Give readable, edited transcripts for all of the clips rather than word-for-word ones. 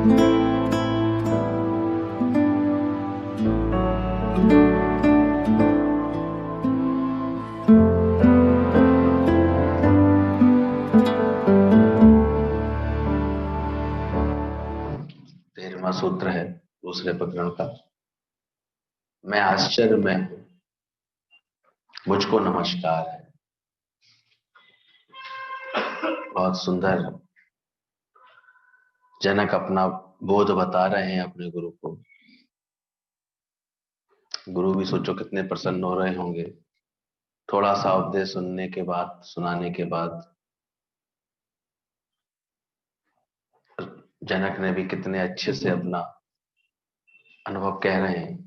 13वां सूत्र है दूसरे प्रकरण का। मैं आश्चर्य में हूं, मुझको नमस्कार है। बहुत सुंदर जनक अपना बोध बता रहे हैं अपने गुरु को। गुरु भी सोचो कितने प्रसन्न हो रहे होंगे, थोड़ा सा उपदेश सुनने के बाद, सुनाने के बाद। जनक ने भी कितने अच्छे से अपना अनुभव कह रहे हैं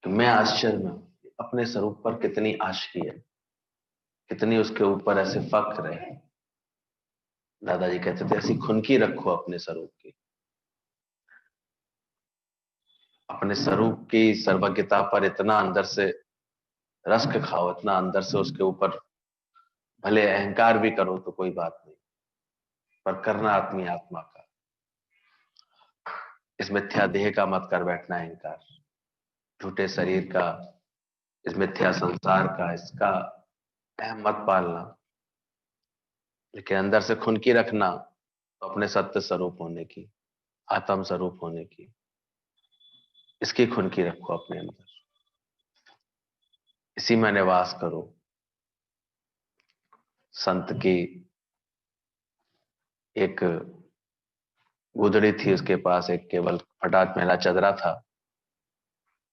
कि मैं आश्चर्य में हूं, अपने स्वरूप पर कितनी आशिकी है, कितनी उसके ऊपर ऐसे फक्र है। दादाजी कहते थे ऐसी खुनकी रखो अपने स्वरूप की, अपने स्वरूप की सर्वज्ञता पर इतना अंदर से रस्क खाओ, इतना अंदर से उसके ऊपर भले अहंकार भी करो तो कोई बात नहीं, पर करना आत्मी आत्मा का। इस मिथ्या देह का मत कर बैठना अहंकार, झूठे शरीर का, इस मिथ्या संसार का, इसका अहम मत पालना, लेकिन अंदर से खुनकी रखना तो अपने सत्य स्वरूप होने की, आत्म स्वरूप होने की, इसकी खुनकी रखो अपने अंदर, इसी में निवास करो। संत की एक गुदड़ी थी, उसके पास एक केवल फटा मैला चदरा था,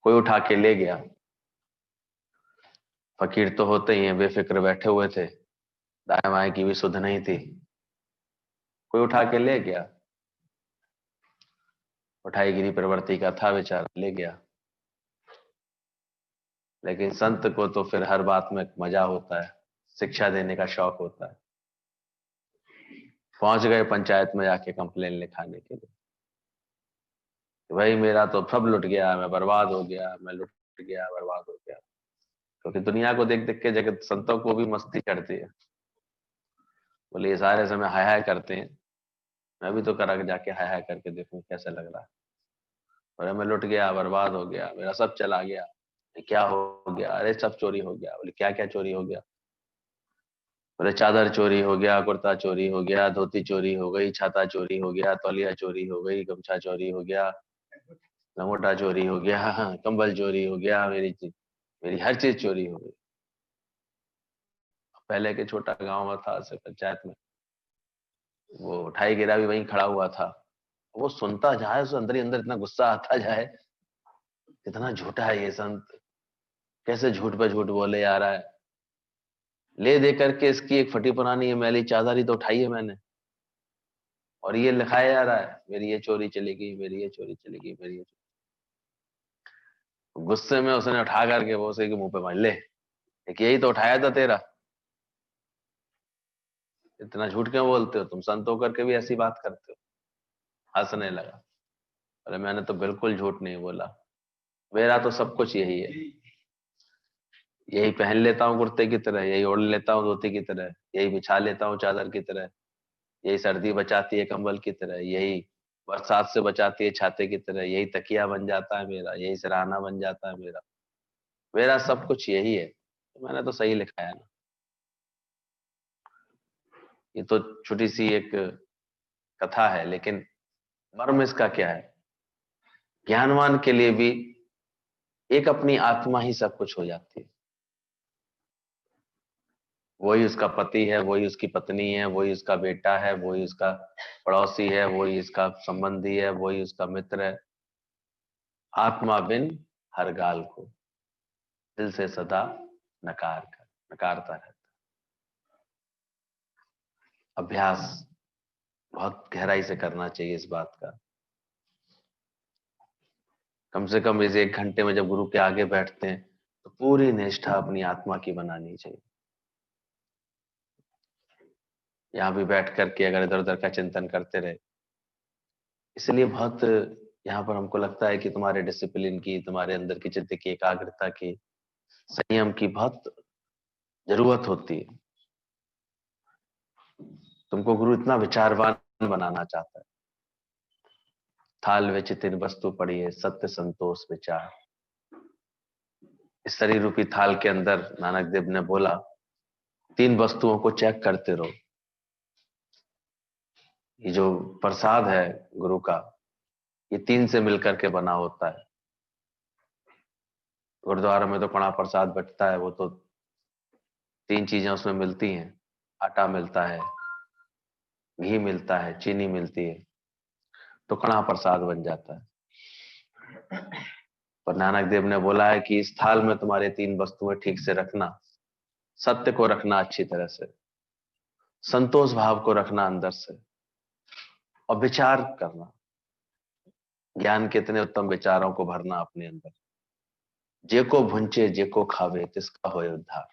कोई उठा के ले गया। फकीर तो होते ही हैं, बेफिक्र बैठे हुए थे, दाएं बाएं की भी सुध नहीं थी, कोई उठा के ले गया। उठाईगिरी प्रवृत्ति का था बेचारा, ले गया। लेकिन संत को तो फिर हर बात में मजा होता है, शिक्षा देने का शौक होता है। पहुंच गए पंचायत में जाके कंप्लेन लिखाने के लिए, भाई मेरा तो सब लुट गया, मैं बर्बाद हो गया, मैं लुट गया, बर्बाद हो गया। क्योंकि दुनिया को देख देख के जगत संतों को भी मस्ती चढ़ती है। बोले ये सारे समय हाय हाय करते हैं, मैं भी तो करा के जाके हाय हाय करके देखूं कैसा लग रहा है। बोले मैं लुट गया, बर्बाद हो गया, मेरा सब चला गया। क्या हो गया? अरे सब चोरी हो गया। बोले क्या क्या चोरी हो गया? बोले चादर चोरी हो गया, कुर्ता चोरी हो गया, धोती चोरी हो गई, छाता चोरी हो गया, तौलिया चोरी हो गई, गमछा चोरी हो गया, लंगोटा चोरी हो गया, कंबल चोरी हो गया, मेरी हर चीज चोरी हो गई। पहले के छोटा गांव में था से पंचायत में, वो उठाई गिरा भी वहीं खड़ा हुआ था। वो सुनता जाए उसे अंदर ही अंदर इतना गुस्सा आता जाए, कितना झूठा है ये संत, कैसे झूठ पे झूठ बोले आ रहा है। ले दे करके इसकी एक फटी पुरानी ये मैली चादर ही तो उठाई है मैंने, और ये लिखाया जा रहा है मेरी ये चोरी चली गई, मेरी ये चोरी चली गई, मेरी ये गुस्से में उसने उठा करके वो उसे के मुंह पे मार ले, एक यही तो उठाया था तेरा, इतना झूठ क्यों बोलते हो, तुम संत होकर के भी ऐसी बात करते हो। हंसने लगा। अरे मैंने तो बिल्कुल झूठ नहीं बोला, मेरा तो सब कुछ यही है, यही पहन लेता हूँ कुर्ते की तरह, यही ओढ़ लेता हूँ धोती की तरह, यही बिछा लेता हूँ चादर की तरह, यही सर्दी बचाती है कंबल की तरह, यही बरसात से बचाती है छाते की तरह, यही तकिया बन जाता है मेरा, यही सिरहाना बन जाता है मेरा, मेरा सब कुछ यही है। तो मैंने तो सही लिखा है ना। ये तो छोटी सी एक कथा है, लेकिन मर्म इसका क्या है? ज्ञानवान के लिए भी एक अपनी आत्मा ही सब कुछ हो जाती है। वही उसका पति है, वही उसकी पत्नी है, वही उसका बेटा है, वही उसका पड़ोसी है, वही इसका संबंधी है, वही उसका मित्र है। आत्मा बिन हर गाल को, दिल से सदा नकारता रहता। अभ्यास बहुत गहराई से करना चाहिए इस बात का। कम से कम इस 1 घंटे में जब गुरु के आगे बैठते हैं तो पूरी निष्ठा अपनी आत्मा की बनानी चाहिए। यहाँ भी बैठ करके अगर इधर उधर का चिंतन करते रहे, इसलिए बहुत यहाँ पर हमको लगता है कि तुम्हारे डिसिप्लिन की, तुम्हारे अंदर की चित्त की एकाग्रता की, संयम की बहुत जरूरत होती है। तुमको गुरु इतना विचारवान बनाना चाहता है, थाल विच तीन वस्तु पड़ी है, सत्य संतोष विचार। इस शरीर रूपी थाल के अंदर नानक देव ने बोला, तीन वस्तुओं को चेक करते रहो। ये जो प्रसाद है गुरु का, ये तीन से मिलकर के बना होता है। गुरुद्वारा में तो कड़ा प्रसाद बटता है, वो तो तीन चीजें उसमें मिलती हैं। आटा मिलता है, घी मिलता है, चीनी मिलती है, तो कड़ा प्रसाद बन जाता है। पर नानक देव ने बोला है कि इस थाल में तुम्हारे तीन वस्तुएं ठीक से रखना। सत्य को रखना अच्छी तरह से, संतोष भाव को रखना अंदर से, और विचार करना, ज्ञान के इतने उत्तम विचारों को भरना अपने अंदर। जेको भुंचे जेको खावे तिसका होय उद्धार।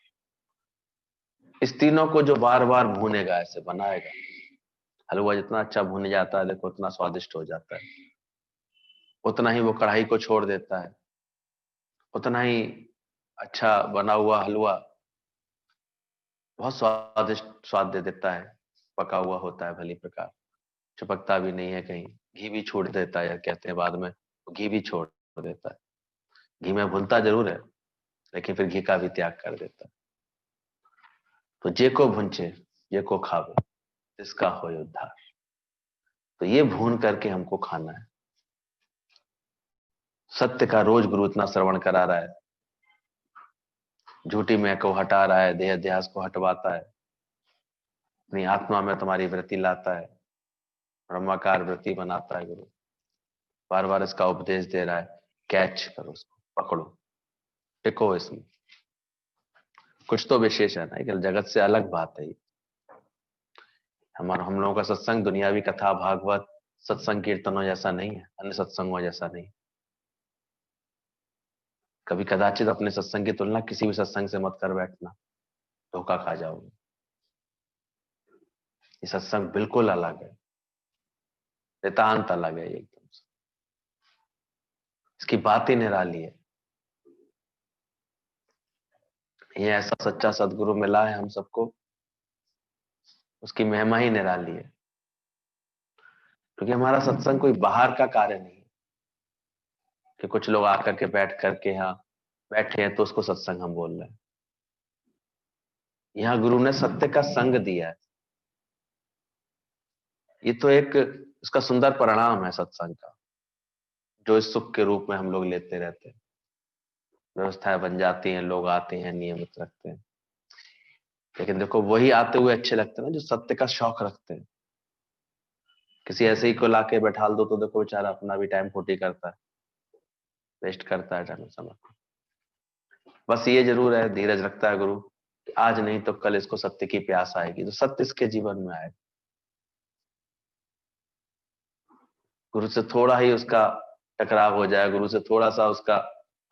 इस तीनों को जो बार बार भूनेगा, ऐसे बनाएगा, हलवा जितना अच्छा भून जाता है देखो, उतना स्वादिष्ट हो जाता है। उतना ही वो कढ़ाई को छोड़ देता है, उतना ही अच्छा बना हुआ हलवा बहुत स्वादिष्ट स्वाद दे देता है। पका हुआ होता है भली प्रकार, चिपकता भी नहीं है कहीं। घी भी छोड़ देता है, या कहते हैं बाद में घी भी छोड़ देता है। घी में भुनता जरूर है, लेकिन फिर घी का भी त्याग कर देता है। तो जे को भुंचे जे को खावे इसका होय उद्धार। तो ये भून करके हमको खाना है। सत्य का रोज गुरु इतना श्रवण करा रहा है, झूठी मैं को हटा रहा है, देह अध्यास को हटवाता है, अपनी आत्मा में तुम्हारी वृत्ति लाता है, ब्रह्माकार वृत्ति बनाता है गुरु। बार बार इसका उपदेश दे रहा है, कैच करो उसको, पकड़ो, टिको इसमें। कुछ तो विशेष है ना, कि जगत से अलग बात है। हम लोगों का सत्संग दुनियावी कथा भागवत सत्संग कीर्तनों जैसा नहीं है, अन्य सत्संगों जैसा नहीं। कभी कदाचित अपने सत्संग की तुलना किसी भी सत्संग से मत कर बैठना, धोखा खा जाओगे। ये सत्संग बिल्कुल अलग है, नितांत अलग है एकदम से। इसकी बात ही निराली है। ये ऐसा सच्चा सदगुरु मिला है हम सबको, उसकी महिमा ही निराली है। क्योंकि हमारा सत्संग कोई बाहर का कार्य नहीं है कि कुछ लोग आकर के बैठ करके यहाँ बैठे हैं तो उसको सत्संग हम बोल रहे हैं। यहाँ गुरु ने सत्य का संग दिया है। ये तो एक उसका सुंदर परिणाम है सत्संग का, जो इस सुख के रूप में हम लोग लेते रहते हैं। व्यवस्थाएं बन जाती हैं, लोग आते हैं, नियमित रखते हैं। लेकिन देखो, वही आते हुए अच्छे लगते हैं ना जो सत्य का शौक रखते हैं। किसी ऐसे ही को लाके बैठाल दो तो देखो बेचारा अपना भी टाइम खोटी करता है, वेस्ट करता है टाइम समय। बस ये जरूर है, धीरज रखता है गुरु, कि आज नहीं तो कल इसको सत्य की प्यास आएगी, तो सत्य इसके जीवन में आएगा। गुरु से थोड़ा ही उसका टकराव हो जाए, गुरु से थोड़ा सा उसका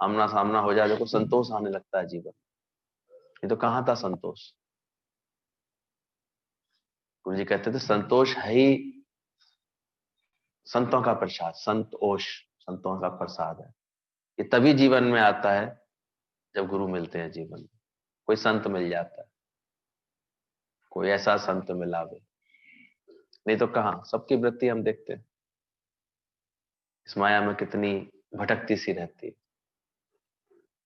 आमना सामना हो जाए, देखो संतोष आने लगता है जीवन। ये तो कहाँ था संतोष। गुरु जी कहते थे संतोष है ही संतों का प्रसाद, संतोष संतों का प्रसाद है। ये तभी जीवन में आता है जब गुरु मिलते हैं जीवन में, कोई संत मिल जाता है, कोई ऐसा संत मिलावे। नहीं तो कहाँ, सबकी वृत्ति हम देखते हैं इस माया में कितनी भटकती सी रहती है।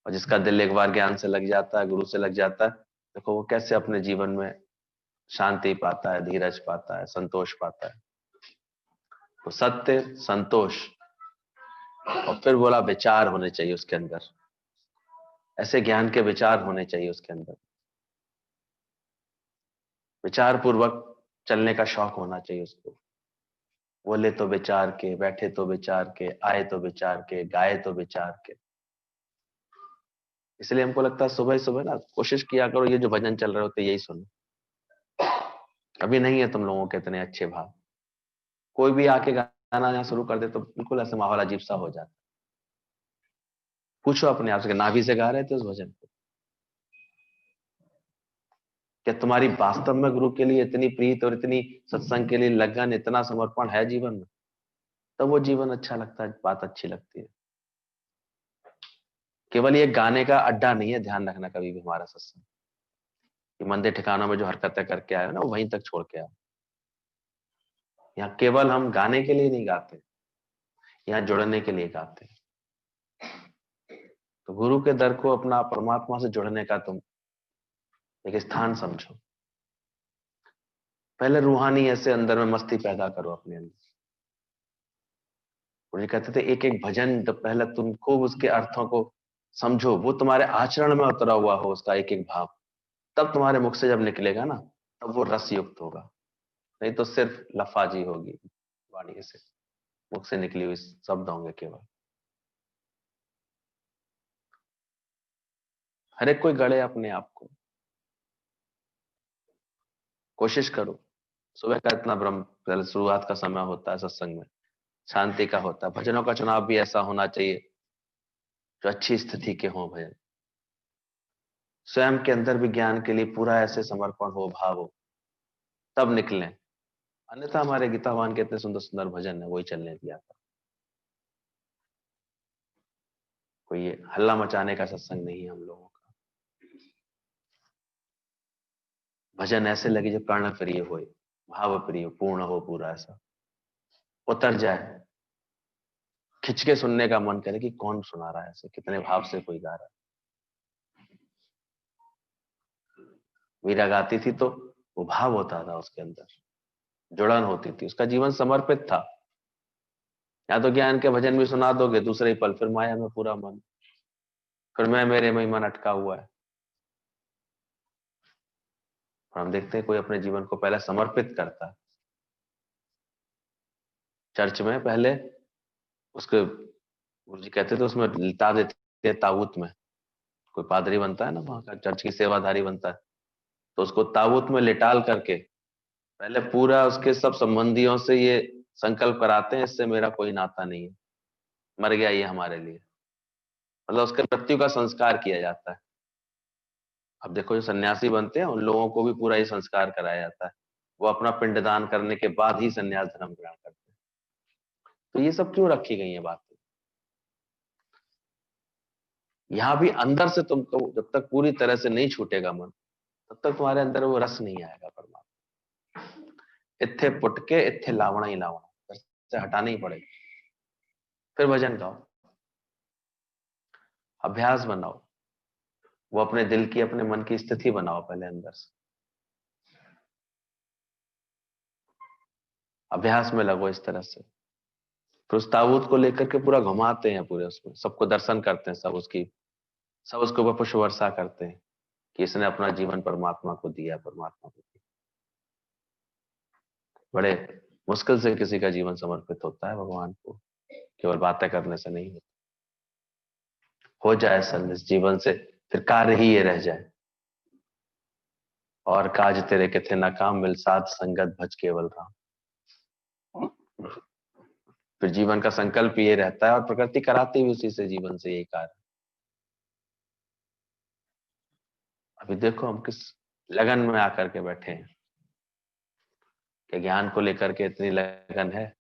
और जिसका दिल एक बार ज्ञान से लग जाता है, गुरु से लग जाता है, देखो वो कैसे अपने जीवन में शांति पाता है, धीरज पाता है, संतोष पाता है। तो सत्य, संतोष, और फिर बोला विचार होने चाहिए उसके अंदर। ऐसे ज्ञान के विचार होने चाहिए उसके अंदर। विचार पूर्वक चलने का शौक होना चाहिए उसको। बोले तो विचार के, बैठे तो विचार के, आए तो विचार के, गाए तो विचार के। इसलिए हमको लगता है सुबह सुबह ना कोशिश किया करो, ये जो भजन चल रहे होते यही सुनो। अभी नहीं है तुम लोगों के इतने अच्छे भाव, कोई भी आके गाना यहाँ शुरू कर दे तो बिल्कुल ऐसे माहौल अजीब सा हो जाता। पूछो अपने आप से, नाभि से गा रहे थे उस भजन को? क्या तुम्हारी वास्तव में गुरु के लिए इतनी प्रीत और इतनी सत्संग के लिए लगन, इतना समर्पण है जीवन में? तब वो जीवन अच्छा लगता है, बात अच्छी लगती है। केवल ये गाने का अड्डा नहीं है, ध्यान रखना कभी भी हमारा सत्संग। ये मंदिर ठिकानों में जो हरकतें करके आए हो ना, वो वहीं तक छोड़ के आओ। यहाँ केवल हम गाने के लिए नहीं गाते, यहाँ जुड़ने के लिए गाते हैं। तो गुरु के दर को अपना परमात्मा से जुड़ने का तुम एक स्थान समझो। पहले रूहानी ऐसे अंदर में मस्ती पैदा करो अपने अंदर। उन्हें कहते थे एक एक भजन जब पहले तुम खूब उसके अर्थों को समझो, वो तुम्हारे आचरण में उतरा हुआ हो उसका एक एक भाव, तब तुम्हारे मुख से जब निकलेगा ना, तब वो रस युक्त होगा। नहीं तो सिर्फ लफाजी होगी, वाणी से मुख से निकली हुई शब्द होंगे केवल। हर एक कोई गढ़े अपने आप को, कोशिश करो। सुबह का इतना ब्रह्म पहले शुरुआत का समय होता है सत्संग में, शांति का होता है। भजनों का चुनाव भी ऐसा होना चाहिए जो अच्छी स्थिति के हों भजन, स्वयं के अंदर भी ज्ञान के लिए पूरा ऐसे समर्पण हो, भाव हो, तब निकलें। अन्यथा हमारे गीता भगवान के इतने सुंदर सुंदर भजन है, वही चलने दिया था। कोई ये हल्ला मचाने का सत्संग नहीं है हम लोगों का। भजन ऐसे लगे जो कर्ण प्रिय हो, भाव प्रिय, पूर्ण हो, पूरा ऐसा उतर जाए, खिंच के सुनने का मन करे कि कौन सुना रहा है, ऐसे कितने भाव से कोई गा रहा है। मीरा गाती थी तो वो भाव होता था उसके अंदर, जुड़न होती थी, उसका जीवन समर्पित था। या तो ज्ञान के भजन भी सुना दोगे, दूसरे ही पल फिर माया में पूरा मन, फिर मैं मेरे में ही मन अटका हुआ है। और हम देखते हैं कोई अपने जीवन को पहले समर्पित करता है। चर्च में पहले उसके गुरु जी कहते थे उसमें लिटा देते हैं ताबूत में। कोई पादरी बनता है ना वहां का, चर्च की सेवाधारी बनता है, तो उसको ताबूत में लिटाल करके पहले पूरा उसके सब संबंधियों से ये संकल्प कराते हैं, इससे मेरा कोई नाता नहीं है, मर गया ये हमारे लिए। मतलब उसके मृत्यु का संस्कार किया जाता है। अब देखो जो सन्यासी बनते हैं उन लोगों को भी पूरा ये संस्कार कराया जाता है, वो अपना पिंडदान करने के बाद ही सन्यास धर्म ग्रहण करते हैं। तो ये सब क्यों रखी गई है बातें? यहाँ भी अंदर से तुमको जब तक पूरी तरह से नहीं छूटेगा मन, तब तक तुम्हारे अंदर वो रस नहीं आएगा परमात्मा। इत्थे पुटके इत्थे लावना ही लावना, से हटाना ही पड़ेगा। फिर भजन गाओ, अभ्यास बनाओ, वो अपने दिल की अपने मन की स्थिति बनाओ पहले अंदर से, अभ्यास में लगो इस तरह से। फिर उस ताबूत को लेकर के पूरा घुमाते हैं, पूरे उसमें सबको दर्शन करते हैं, सब उसके ऊपर पुष्प वर्षा करते हैं कि इसने अपना जीवन परमात्मा को दिया, परमात्मा को दिया। बड़े मुश्किल से किसी का जीवन समर्पित होता है भगवान को, केवल बातें करने से नहीं होता। हो जाए सल इस जीवन से, फिर कार्य ही ये रह जाए। और काज तेरे किथे ना काम, मिल साध संगत भज केवल राम। फिर जीवन का संकल्प ये रहता है, और प्रकृति कराती भी उसी से, जीवन से यही कार्य। अभी देखो हम किस लगन में आकर के बैठे हैं, कि ज्ञान को लेकर के इतनी लगन है,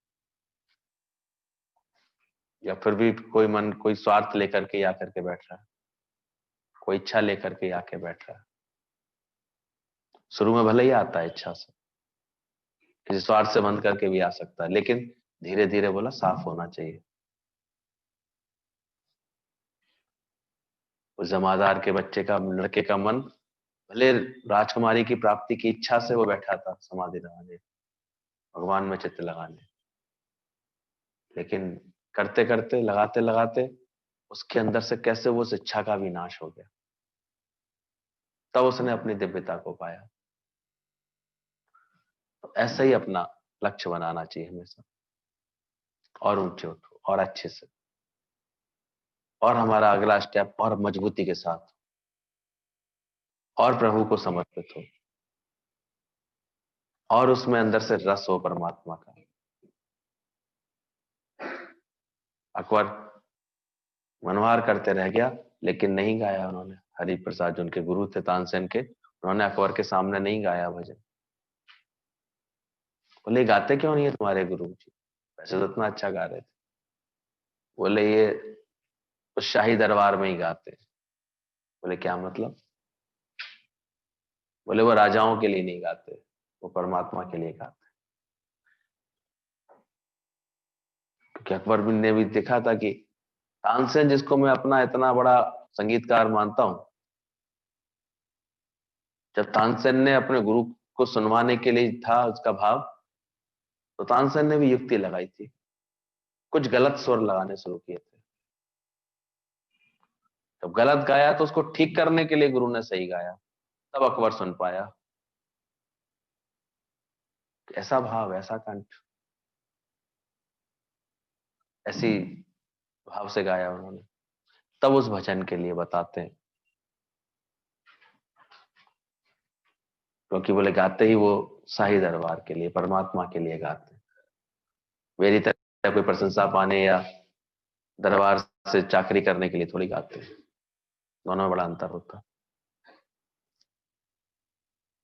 या फिर भी कोई मन कोई स्वार्थ लेकर के आकर के बैठ रहा है, कोई इच्छा लेकर के आके बैठ रहा है। शुरू में भले ही आता है इच्छा से, किसी स्वार्थ से बंद करके भी आ सकता है, लेकिन धीरे धीरे बोला साफ होना चाहिए। उस जमादार के बच्चे का, लड़के का मन भले राजकुमारी की प्राप्ति की इच्छा से वो बैठा था समाधि लगाने, भगवान में चित्त लगाने, लेकिन करते करते लगाते लगाते उसके अंदर से कैसे वो उस इच्छा का विनाश हो गया, तब उसने अपनी दिव्यता को पाया। तो ऐसा ही अपना लक्ष्य बनाना चाहिए हमेशा, और ऊंचे उठो और अच्छे से, और हमारा अगला स्टेप और मजबूती के साथ, और प्रभु को समर्पित हो, और उसमें अंदर से रस हो परमात्मा का। अकबर मनवार करते रह गया, लेकिन नहीं गाया उन्होंने। हरि प्रसाद जो उनके गुरु थे तानसेन के, उन्होंने अकबर के सामने नहीं गाया भजन। बोले गाते क्यों नहीं है तुम्हारे गुरु जी, वैसे तो इतना अच्छा गा रहे थे। बोले ये उस शाही दरबार में ही गाते। बोले क्या मतलब? बोले वो राजाओं के लिए नहीं गाते, वो परमात्मा के लिए गाते। कि अकबर बिन ने भी देखा था कि तानसेन, जिसको मैं अपना इतना बड़ा संगीतकार मानता हूं, जब तानसेन ने अपने गुरु को सुनवाने के लिए था उसका भाव, तो तानसेन ने भी युक्ति लगाई थी, कुछ गलत स्वर लगाने शुरू किए थे। जब गलत गाया तो उसको ठीक करने के लिए गुरु ने सही गाया, तब अकबर सुन पाया। ऐसा भाव, ऐसा कंठ, ऐसी भाव से गाया उन्होंने, तब उस भजन के लिए बताते हैं। क्योंकि बोले गाते ही वो शाही दरबार के लिए, परमात्मा के लिए गाते हैं, मेरी तरह कोई प्रशंसा पाने या दरबार से चाकरी करने के लिए थोड़ी गाते हैं। दोनों में बड़ा अंतर होता है।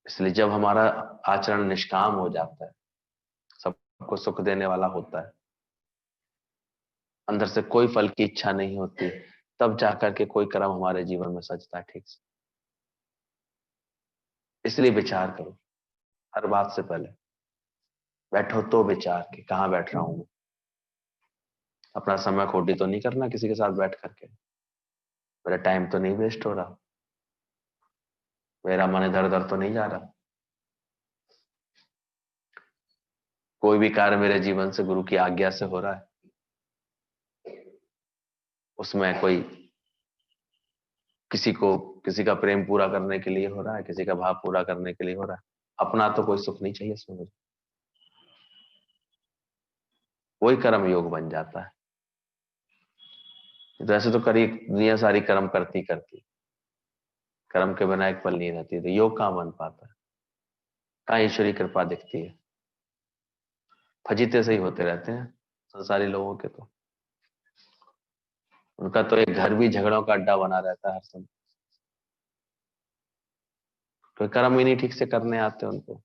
इसलिए जब हमारा आचरण निष्काम हो जाता है, सबको सुख देने वाला होता है, अंदर से कोई फल की इच्छा नहीं होती, तब जाकर के कोई कर्म हमारे जीवन में सजता है ठीक से। इसलिए विचार करो हर बात से पहले, बैठो तो विचार के कहाँ बैठ रहा हूं, अपना समय खोटी तो नहीं करना किसी के साथ बैठ करके, मेरा टाइम तो नहीं वेस्ट हो रहा, मेरा मन इधर उधर तो नहीं जा रहा, कोई भी कार्य मेरे जीवन से गुरु की आज्ञा से हो रहा है, उसमें कोई किसी का प्रेम पूरा करने के लिए हो रहा है, किसी का भाव पूरा करने के लिए हो रहा है, अपना तो कोई सुख नहीं चाहिए इसमें मुझे, वही कर्म योग बन जाता है। तो ऐसे तो करी दुनिया सारी कर्म करती करती, कर्म के बिना एक पल नहीं रहती, तो योग कहाँ बन पाता है, कहाँ ईश्वरी कृपा दिखती है। फजीते से ही होते रहते हैं संसारी लोगों के, तो उनका तो एक घर भी झगड़ों का अड्डा बना रहता है हर समय, तो कर्म ही नहीं ठीक से करने आते उनको,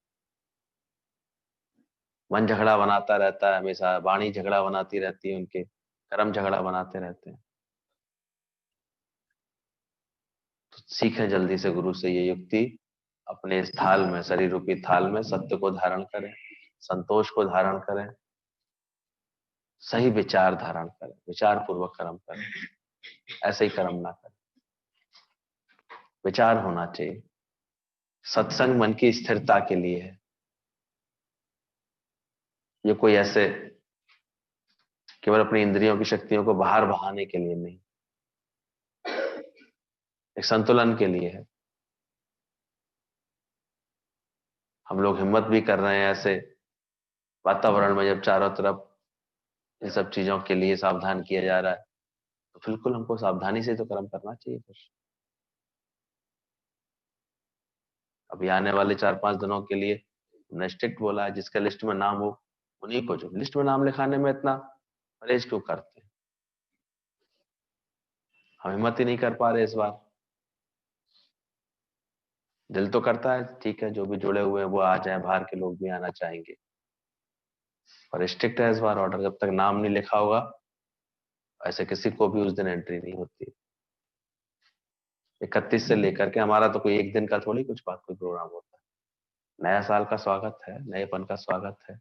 मन झगड़ा बनाता रहता है हमेशा, वाणी झगड़ा बनाती रहती है, उनके कर्म झगड़ा बनाते रहते हैं। तो सीखें जल्दी से गुरु से ये युक्ति, अपने इस थाल में, शरीर रूपी थाल में सत्य को धारण करें, संतोष को धारण करें, सही विचार धारण करें, विचार पूर्वक कर्म करें, ऐसे ही कर्म ना करें, विचार होना चाहिए। सत्संग मन की स्थिरता के लिए है, ये कोई ऐसे केवल अपनी इंद्रियों की शक्तियों को बाहर बहाने के लिए नहीं, एक संतुलन के लिए है। हम लोग हिम्मत भी कर रहे हैं ऐसे वातावरण में, जब चारों तरफ इन सब चीजों के लिए सावधान किया जा रहा है, तो बिल्कुल हमको सावधानी से तो कर्म करना चाहिए। फिर अभी आने वाले 4-5 दिनों के लिए हमने स्ट्रिक्ट बोला है, जिसका लिस्ट में नाम हो उन्हीं को, जो लिस्ट में नाम लिखाने में इतना परहेज क्यों करते हैं, हम हिम्मत ही नहीं कर पा रहे इस बार। दिल तो करता है ठीक है, जो भी जुड़े हुए हैं वो आ जाए, बाहर के लोग भी आना चाहेंगे, पर स्ट्रिक्ट है इस बार ऑर्डर, जब तक नाम नहीं लिखा होगा ऐसे किसी को भी उस दिन एंट्री नहीं होती। 31 से लेकर के, हमारा तो कोई एक दिन का थोड़ी कुछ बात कोई प्रोग्राम होता है, नया साल का स्वागत है, नएपन का स्वागत है,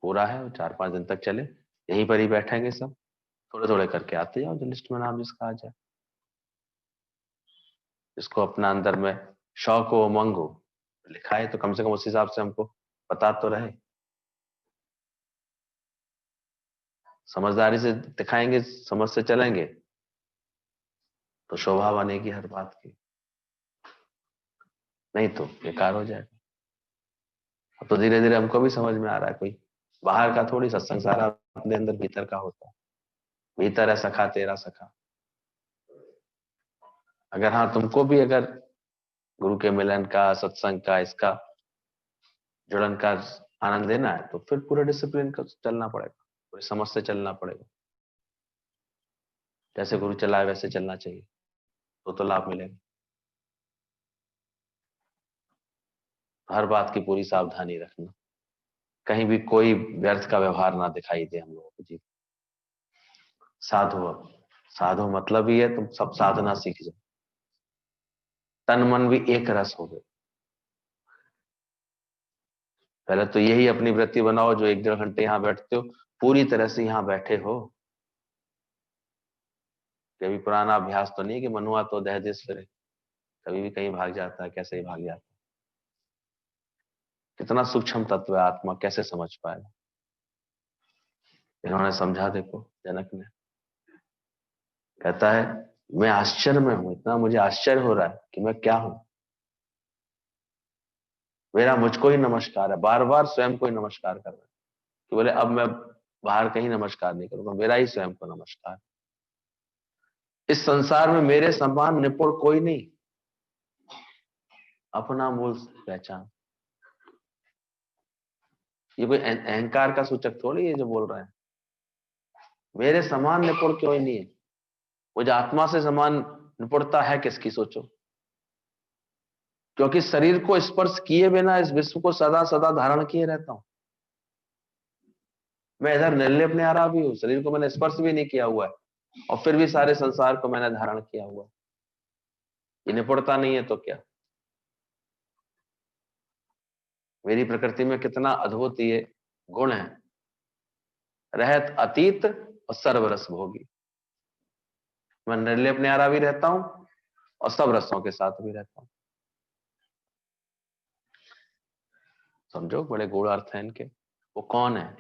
पूरा है, 4-5 दिन तक चले, यहीं पर ही बैठेंगे सब, थोड़े थोड़े करके आते जाओ, जो लिस्ट में नाम जिसका आ जाए, जिसको अपना अंदर में शौक हो, उमंग हो, लिखा है तो कम से कम उस हिसाब से हमको पता तो रहे। समझदारी से दिखाएंगे, समझ से चलेंगे, तो शोभा बनेगी हर बात की, नहीं तो बेकार हो जाएगा। अब तो धीरे धीरे हमको भी समझ में आ रहा है, कोई बाहर का थोड़ी, सत्संग सारा अपने अंदर भीतर का होता है, भीतर है सखा तेरा सखा। अगर हाँ तुमको भी अगर गुरु के मिलन का, सत्संग का, इसका जुड़न का आनंद लेना है, तो फिर पूरे डिसिप्लिन का चलना पड़ेगा, पूरी समझ से चलना पड़ेगा, जैसे गुरु चलाए वैसे चलना चाहिए, तो लाभ मिलेगा। हर बात की पूरी सावधानी रखना, कहीं भी कोई व्यर्थ का व्यवहार ना दिखाई दे हम लोगों को जी। साधु, अब साधु मतलब ही है तुम सब साधना सीख जाओ, तन मन भी एक रस हो गए। पहले तो यही अपनी वृत्ति बनाओ, जो 1-1.5 घंटे यहाँ बैठते हो, पूरी तरह से यहाँ बैठे हो, कि अभी पुराना अभ्यास तो नहीं कि मनुआ तो दहदेश फिरे, कभी भी कहीं भाग जाता है, कैसे ही भाग जाता है। कितना सूक्ष्म तत्व है आत्मा, कैसे समझ पाएगा। इन्होंने समझा, देखो जनक ने, कहता है मैं आश्चर्य में हूं, इतना मुझे आश्चर्य हो रहा है कि मैं क्या हूं। मेरा मुझको ही नमस्कार है, बार बार स्वयं को ही नमस्कार कर रहा है कि बोले अब मैं बाहर कहीं नमस्कार नहीं करूंगा, मेरा ही स्वयं को नमस्कार। इस संसार में मेरे समान निपुण कोई नहीं, अपना मूल पहचान। ये कोई अहंकार का सूचक थोड़ी है जो बोल रहा है। मेरे समान निपुण कोई नहीं है। वो जो आत्मा से समान निपुणता है किसकी, सोचो। क्योंकि शरीर को स्पर्श किए बिना इस विश्व को सदा सदा धारण किए रहता हूं। मैं इधर निर्लेप नहीं आ रहा भी हूं, शरीर को मैंने स्पर्श भी नहीं किया हुआ है, और फिर भी सारे संसार को मैंने धारण किया हुआ है। ये निपुणता नहीं है तो क्या। मेरी प्रकृति में कितना अद्भुत ये गुण है, रहत अतीत और सर्वरस भोगी। मैं निर्लेप न्यारा भी रहता हूं और सब रसों के साथ भी रहता हूं। समझो, बड़े गूढ़ अर्थ है इनके। वो कौन है?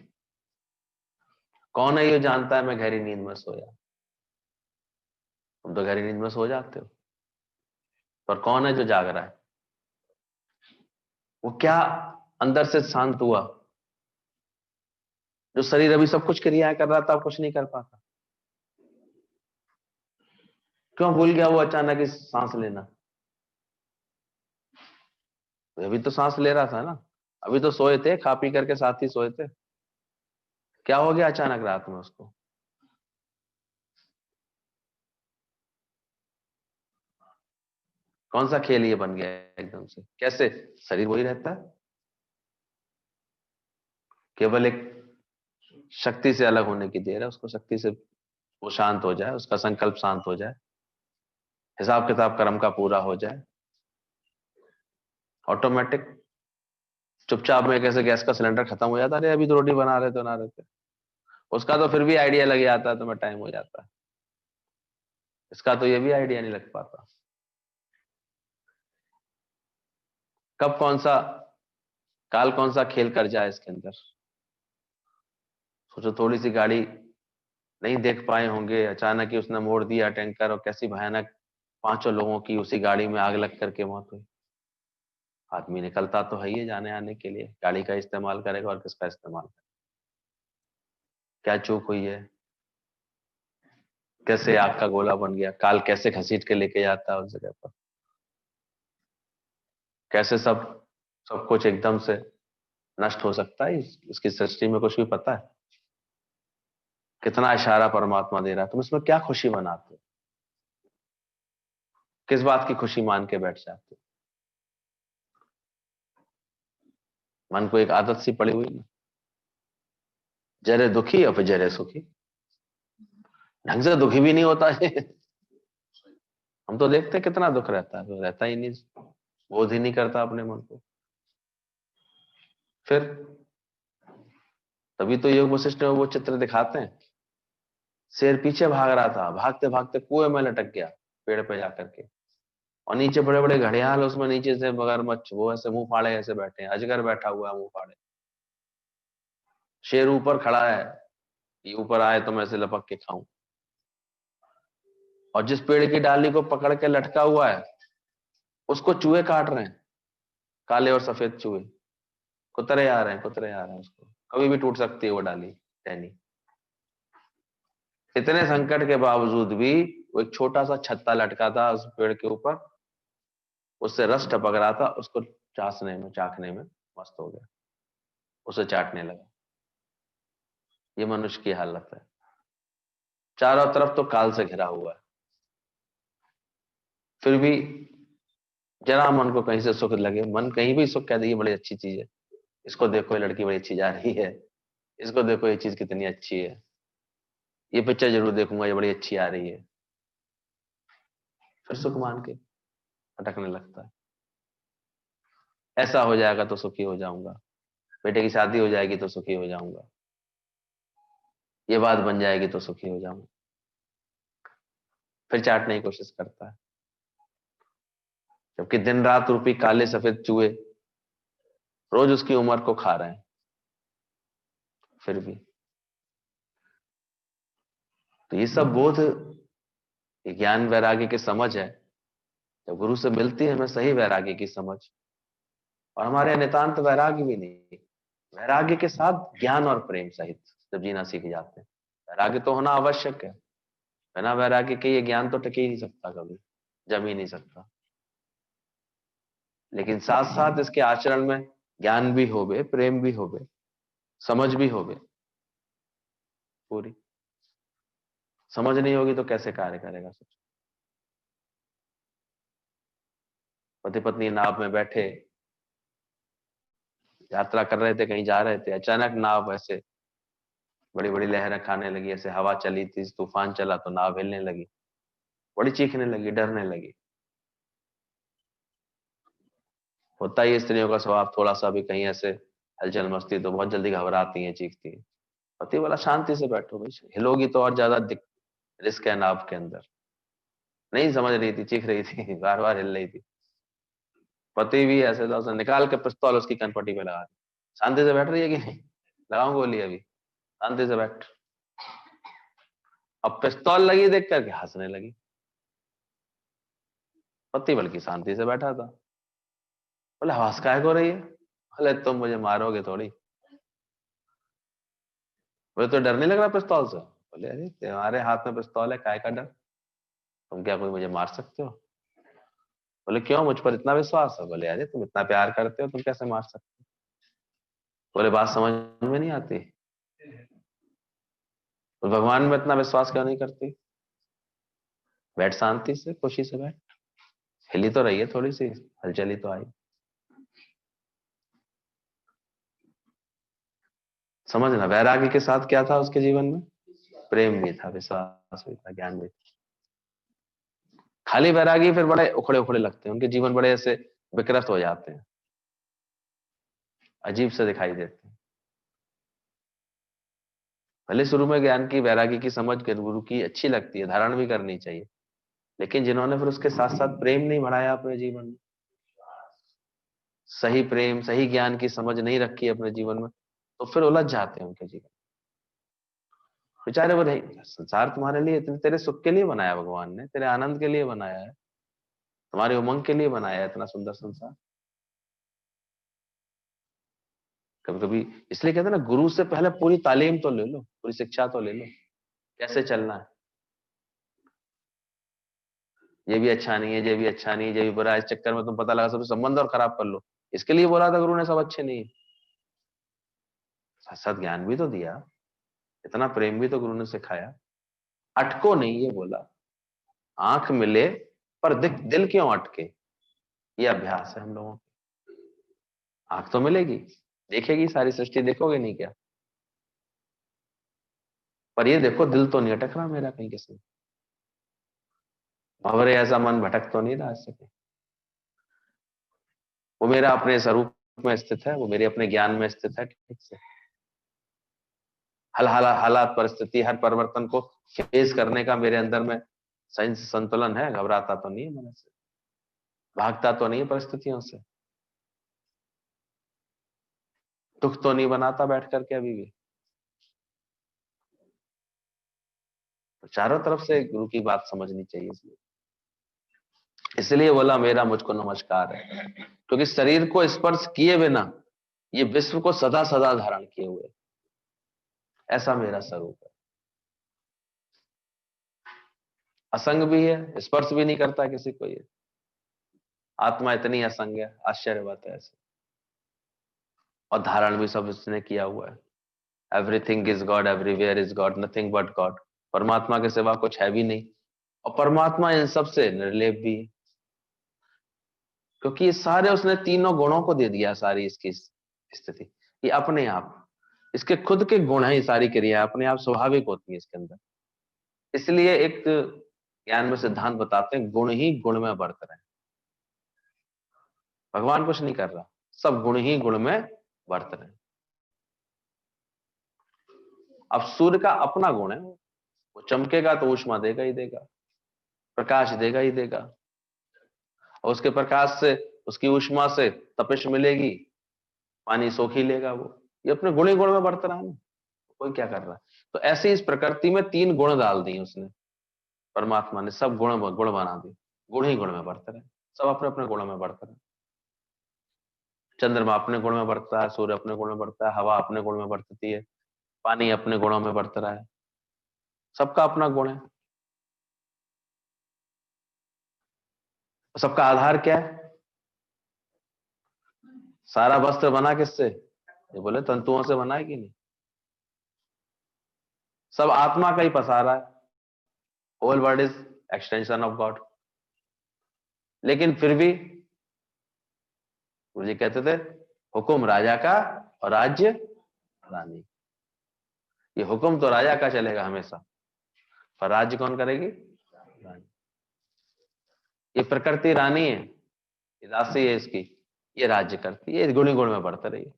कौन है ये जानता है मैं गहरी नींद में सोया? तुम तो गहरी नींद में सो जाते हो, पर कौन है जो जाग रहा है? वो क्या अंदर से शांत हुआ? जो शरीर अभी सब कुछ क्रियाएं कर रहा था, अब कुछ नहीं कर पाता, क्यों भूल गया वो अचानक इस सांस लेना? अभी तो सांस ले रहा था ना, अभी तो सोए थे, खा पी करके साथ ही सोए थे। क्या हो गया अचानक रात में उसको? कौन सा खेल ये बन गया एकदम से? कैसे शरीर वही रहता है, केवल एक शक्ति से अलग होने की देर है। उसको शक्ति से वो शांत हो जाए, उसका संकल्प शांत हो जाए, हिसाब किताब कर्म का पूरा हो जाए, ऑटोमेटिक चुपचाप में कैसे गैस का सिलेंडर खत्म हो जाता है, अरे अभी तो रोटी बना रहे थे, उसका तो फिर भी आइडिया लग जाता है, तो मैं टाइम हो जाता है। इसका तो ये भी आइडिया नहीं लग पाता कब कौन सा काल कौन सा खेल कर जाए इसके अंदर। सोचो, थोड़ी सी गाड़ी नहीं देख पाए होंगे, अचानक ही उसने मोड़ दिया टैंकर, और कैसी भयानक पांचों लोगों की उसी गाड़ी में आग लग करके मौत हुई। आदमी निकलता तो है ही है जाने आने के लिए, गाड़ी का इस्तेमाल करेगा और किसका इस्तेमाल करेगा? क्या चूक हुई है? कैसे आग का गोला बन गया? काल कैसे घसीट के लेके जाता है उस जगह पर? कैसे सब सब कुछ एकदम से नष्ट हो सकता है? इसकी सृष्टि में कुछ भी पता है? कितना इशारा परमात्मा दे रहा है, तुम इसमें क्या खुशी मनाते हो? किस बात की खुशी मान के बैठ जाते हो? मन को एक आदत सी पड़ी हुई ना, जरे दुखी और फिर जरे सुखी। ढंग से दुखी भी नहीं होता है। हम तो देखते हैं कितना दुख रहता है, तो रहता ही नहीं, बोध ही नहीं करता अपने मन को। फिर तभी तो योग वशिष्ठ में वो चित्र दिखाते हैं, शेर पीछे भाग रहा था, भागते भागते कुएं में लटक गया, पेड़ पे जाकर के, और नीचे बड़े बड़े घड़ियाल, उसमें नीचे से मगरमच्छ, वो ऐसे मुंह फाड़े ऐसे बैठे हैं, अजगर बैठा हुआ है मुंह फाड़े, शेर ऊपर खड़ा है, ये ऊपर आए तो मैं इसे लपक के खाऊं। और जिस पेड़ की डाली को पकड़ के लटका हुआ है, उसको चूहे काट रहे हैं, काले और सफेद चूहे, कुतरे आ रहे हैं, उसको कभी भी टूट सकती है वो डाली टहनी। इतने संकट के बावजूद भी वो एक छोटा सा छत्ता लटका था उस पेड़ के ऊपर, उससे रस टपक रहा था, उसको चाखने में मस्त हो गया, उसे चाटने लगा। ये मनुष्य की हालत है, चारों तरफ तो काल से घिरा हुआ है, फिर भी जरा मन को कहीं से सुख लगे, मन कहीं भी सुख कह दे ये बड़ी अच्छी चीज है, इसको देखो ये लड़की बड़ी अच्छी जा रही है, इसको देखो ये चीज कितनी अच्छी है, ये पिक्चर जरूर देखूंगा, ये बड़ी अच्छी आ रही है, फिर सुख मान के भटकने लगता है। ऐसा हो जाएगा तो सुखी हो जाऊंगा, बेटे की शादी हो जाएगी तो सुखी हो जाऊंगा, ये बात बन जाएगी तो सुखी हो जाऊंगा, फिर चाटने की कोशिश करता है, जबकि दिन रात रूपी काले सफेद चूहे रोज उसकी उम्र को खा रहे हैं, फिर भी। तो ये सब बोध, ये ज्ञान वैराग्य की समझ है। जब गुरु से मिलती है हमें सही वैराग्य की समझ, और हमारे यहाँ नितांत वैराग्य भी नहीं, वैराग्य के साथ ज्ञान और प्रेम सहित जब जीना सीख जाते हैं। वैराग्य तो होना आवश्यक है, बिना वैराग्य के ये ज्ञान तो टिक ही नहीं सकता, कभी जम ही नहीं सकता। लेकिन साथ साथ इसके आचरण में ज्ञान भी होवे, प्रेम भी होवे, समझ भी होवे पूरी। समझ नहीं होगी तो कैसे कार्य करेगा? सोचो, पति पत्नी नाव में बैठे यात्रा कर रहे थे, कहीं जा रहे थे, अचानक नाव ऐसे बड़ी बड़ी लहरें खाने लगी, ऐसे हवा चली थी, तूफान चला तो नाव हिलने लगी, बड़ी चीखने लगी, डरने लगी। होता ही स्त्रियों का स्वभाव, थोड़ा सा भी कहीं ऐसे हलचल मस्ती तो बहुत जल्दी घबराती हैं, चीखती हैं। पति बोला शांति से बैठो भाई, हिलोगी तो और ज्यादा रिस्क है नाव के अंदर। नहीं समझ रही थी, चीख रही थी, बार बार हिल रही थी। पति भी ऐसे था, उसने निकाल के पिस्तौल उसकी कनपट्टी पे लगा दी। शांति से बैठ रही है कि नहीं, लगाऊं गोली अभी, शांति से बैठ। अब पिस्तौल लगी देख करके हंसने लगी। पति बल्कि शांति से बैठा था। बोले हंस काहे को रही है? बोले तुम मुझे मारोगे थोड़ी। बोले तो डर नहीं लग रहा पिस्तौल से? बोले अरे तुम्हारे हाथ में पिस्तौल है, काय का डर? तुम क्या कोई मुझे मार सकते हो? बोले क्यों, मुझ पर इतना विश्वास है? बोले अरे तुम इतना प्यार करते हो, तुम कैसे मार सकते हो? बोले बात समझ में नहीं आती, तो भगवान में इतना विश्वास क्यों नहीं करती? बैठ शांति से, खुशी से बैठ। हिली तो रही है थोड़ी सी, हलचली तो आई। समझना, वैराग्य के साथ क्या था उसके जीवन में? प्रेम भी था, विश्वास भी था, ज्ञान भी था। खाली वैरागी फिर बड़े उखड़े उखड़े लगते हैं, उनके जीवन बड़े ऐसे विकृत हो जाते हैं, अजीब से दिखाई देते हैं। भले शुरू में ज्ञान की वैरागी की समझ गुरु की अच्छी लगती है, धारण भी करनी चाहिए, लेकिन जिन्होंने फिर उसके साथ साथ प्रेम नहीं बढ़ाया अपने जीवन में, सही प्रेम सही ज्ञान की समझ नहीं रखी अपने जीवन में, तो फिर उलझ जाते हैं उनके जीवन। बेचारे वो नहीं, संसार तुम्हारे लिए, तेरे सुख के लिए बनाया भगवान ने, तेरे आनंद के लिए बनाया है, तुम्हारे उमंग के लिए बनाया है इतना सुंदर संसार। कभी कभी इसलिए कहते हैं ना, गुरु से पहले पूरी तालीम तो ले लो, पूरी शिक्षा तो ले लो, कैसे चलना है। ये भी अच्छा नहीं है, ये भी अच्छा नहीं है, ये भी बुरा है, इस चक्कर में तुम पता लगा सब संबंध और खराब कर लो। इसके लिए बोला था गुरु ने सब अच्छे नहीं है? साथ साथ ज्ञान भी तो दिया, इतना प्रेम भी तो गुरु ने सिखाया। अटको नहीं, ये बोला। आंख मिले पर दिल क्यों अटके, ये अभ्यास है हम लोगों का। आंख तो मिलेगी, देखेगी सारी सृष्टि, देखोगे नहीं क्या? पर ये देखो दिल तो नहीं अटक रहा मेरा कहीं किसी, भंवरे ऐसा मन भटक तो नहीं रहा इससे कहीं। वो मेरा अपने स्वरूप में स्थित है, वो मेरे अपने ज्ञान में स्थित है ठीक से। हल हालात परिस्थिति हर परिवर्तन को फेस करने का मेरे अंदर में संतुलन है, घबराता तो नहीं है मन से, भागता तो नहीं है परिस्थितियों से, दुख तो नहीं बनाता बैठ करके अभी भी। तो चारों तरफ से गुरु की बात समझनी चाहिए, इसलिए बोला मेरा मुझको नमस्कार है, क्योंकि शरीर को स्पर्श किए बिना ये विश्व को सदा सदा धारण किए हुए, ऐसा मेरा स्वरूप है। असंग भी है, स्पर्श भी नहीं करता किसी को, ये आत्मा इतनी असंग है, आश्चर्य बात है ऐसे। और धारण भी सब इसने किया हुआ है। Everything is God, everywhere is God, nothing but God. परमात्मा के सिवा कुछ है भी नहीं, और परमात्मा इन सब से निर्लेप भी है, क्योंकि ये सारे उसने तीनों गुणों को दे दिया, सारी इसकी स्थिति, ये अपने आप, इसके खुद के गुण है, ये सारी क्रिया अपने आप स्वाभाविक होती है इसके अंदर। इसलिए एक ज्ञान में सिद्धांत बताते हैं, गुण ही गुण में बरत रहे हैं। भगवान कुछ नहीं कर रहा, सब गुण ही गुण में बरत रहे हैं। अब सूर्य का अपना गुण है, वो चमकेगा तो ऊष्मा देगा ही देगा, प्रकाश देगा ही देगा, और उसके प्रकाश से, उसकी ऊष्मा से तपिश मिलेगी, पानी सोख ही लेगा वो। ये अपने गुण ही गुण में बढ़ता रहा ना, कोई क्या कर रहा है। तो ऐसे इस प्रकृति में 3 गुण डाल दिए उसने, परमात्मा ने, सब गुण गुण बना दिए, गुण ही गुण में बढ़ते रहे, सब अपने अपने गुणों में बढ़ते रहे। चंद्रमा अपने गुण में बढ़ता है, सूर्य अपने गुण में बढ़ता है, हवा अपने गुण में बढ़ती है, पानी अपने गुणों में बढ़ता रहा है, सबका अपना गुण है। सबका आधार क्या है? सारा वस्त्र बना किससे? ये बोले तंतुओं से बना है कि नहीं? सब आत्मा का ही पसारा है, whole world is extension of God. लेकिन फिर भी गुरु जी कहते थे, हुक्म राजा का और राज्य रानी। ये हुक्म तो राजा का चलेगा हमेशा, पर राज्य कौन करेगी? रानी। ये प्रकृति रानी है, ये दासी है इसकी, ये राज्य करती है, ये गुण ही गुण में बढ़ते रही।